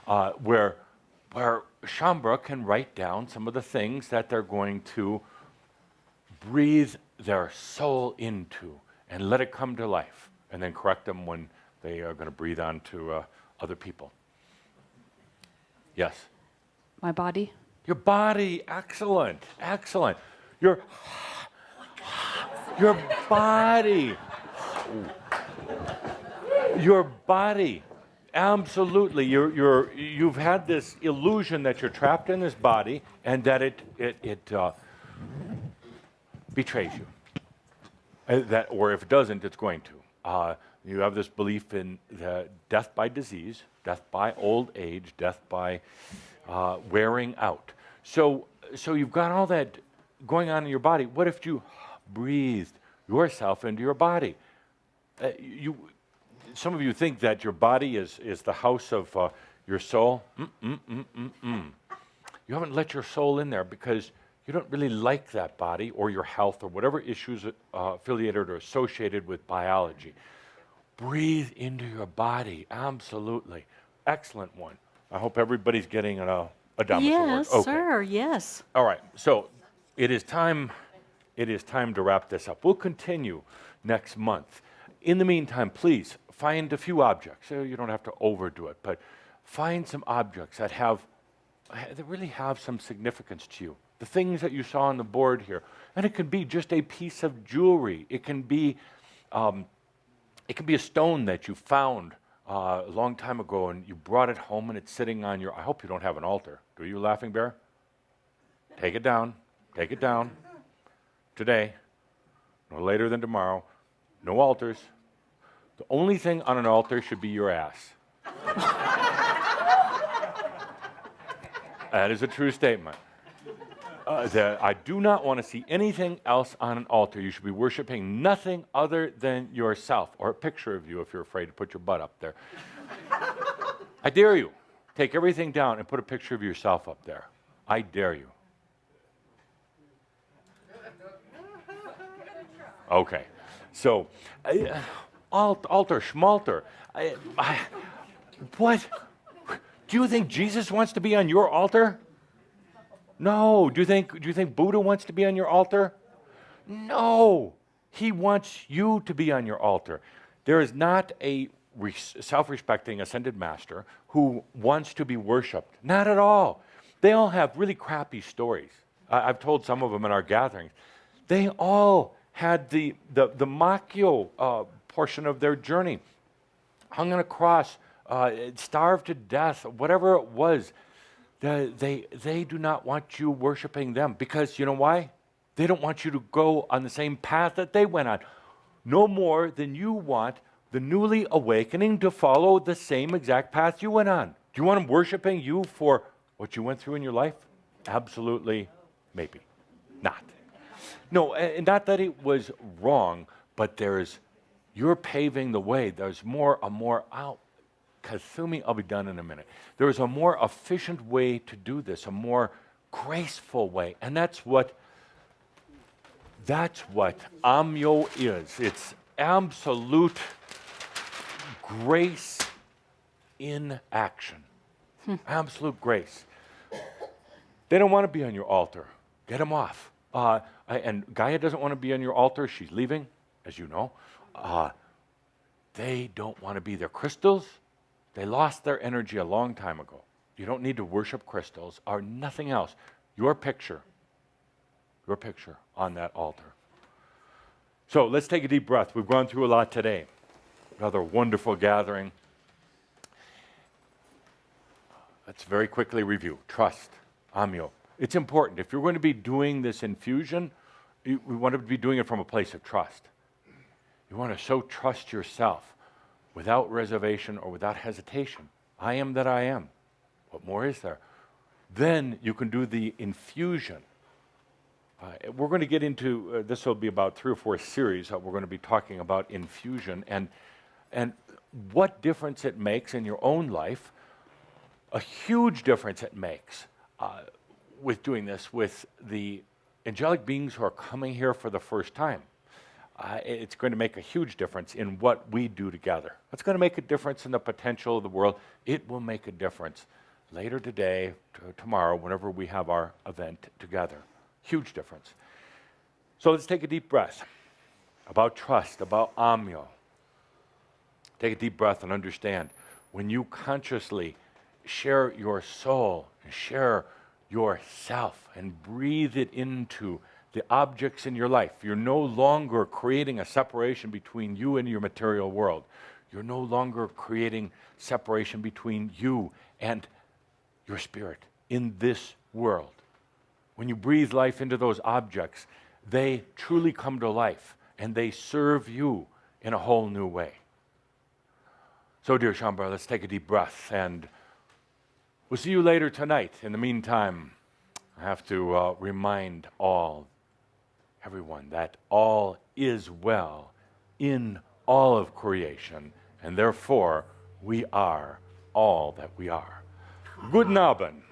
where Shambra can write down some of the things that they're going to breathe their soul into and let it come to life, and then correct them when they are going to breathe on to other people. Yes? My body. Your body, excellent, excellent. Your body. Your body. Absolutely. You've had this illusion that you're trapped in this body and that it betrays you. Or if it doesn't, it's going to. You have this belief in death by disease, death by old age, death by wearing out. So you've got all that going on in your body. What if you breathed yourself into your body? Some of you think that your body is the house of your soul. You haven't let your soul in there because you don't really like that body or your health or whatever issues affiliated or associated with biology. Breathe into your body. Absolutely. Excellent one. I hope everybody's getting a Dhamma Yes, sword. Okay. sir, yes. All right, so it is time to wrap this up. We'll continue next month. In the meantime, please find a few objects. You don't have to overdo it, but find some objects that really have some significance to you. The things that you saw on the board here, and it can be just a piece of jewelry. It can be a stone that you found a long time ago, and you brought it home, and it's sitting on your. I hope you don't have an altar. Do you, Laughing Bear? Take it down. Take it down. Today, no later than tomorrow. No altars. The only thing on an altar should be your ass. That is a true statement. I do not want to see anything else on an altar. You should be worshiping nothing other than yourself, or a picture of you if you're afraid to put your butt up there. I dare you. Take everything down and put a picture of yourself up there. I dare you. Okay. So, altar, schmalter. What? Do you think Jesus wants to be on your altar? No. Do you think Buddha wants to be on your altar? No. He wants you to be on your altar. There is not a self-respecting ascended master who wants to be worshipped. Not at all. They all have really crappy stories. I've told some of them in our gatherings. They all had the AHMYO portion of their journey. Hung on a cross, starved to death, whatever it was. They do not want you worshiping them because you know why? They don't want you to go on the same path that they went on. No more than you want the newly awakening to follow the same exact path you went on. Do you want them worshiping you for what you went through in your life? Absolutely, maybe not. No, and not that it was wrong, but you're paving the way. There's Kasumi, I'll be done in a minute. There is a more efficient way to do this, a more graceful way. And that's what AHMYO is. It's absolute grace in action. Absolute grace. They don't want to be on your altar. Get them off. And Gaia doesn't want to be on your altar. She's leaving, as you know. They don't want to be there. Crystals, they lost their energy a long time ago. You don't need to worship crystals or nothing else. Your picture on that altar. So let's take a deep breath. We've gone through a lot today. Another wonderful gathering. Let's very quickly review. Trust, AHMYO. It's important. If you're going to be doing this infusion, we want to be doing it from a place of trust. You want to so trust yourself without reservation or without hesitation. I am that I am. What more is there? Then you can do the infusion. We're going to get into, this will be about 3 or 4 series that we're going to be talking about infusion and what difference it makes in your own life, a huge difference it makes with doing this with the angelic beings who are coming here for the first time. It's going to make a huge difference in what we do together. It's going to make a difference in the potential of the world. It will make a difference later today, tomorrow, whenever we have our event together. Huge difference. So let's take a deep breath about trust, about AHMYO. Take a deep breath and understand when you consciously share your soul, share yourself, and breathe it into the objects in your life. You're no longer creating a separation between you and your material world. You're no longer creating separation between you and your spirit in this world. When you breathe life into those objects, they truly come to life and they serve you in a whole new way. So, dear Shambhala, let's take a deep breath and we'll see you later tonight. In the meantime, I have to remind everyone, that all is well in all of creation, and therefore we are all that we are. Good Abend.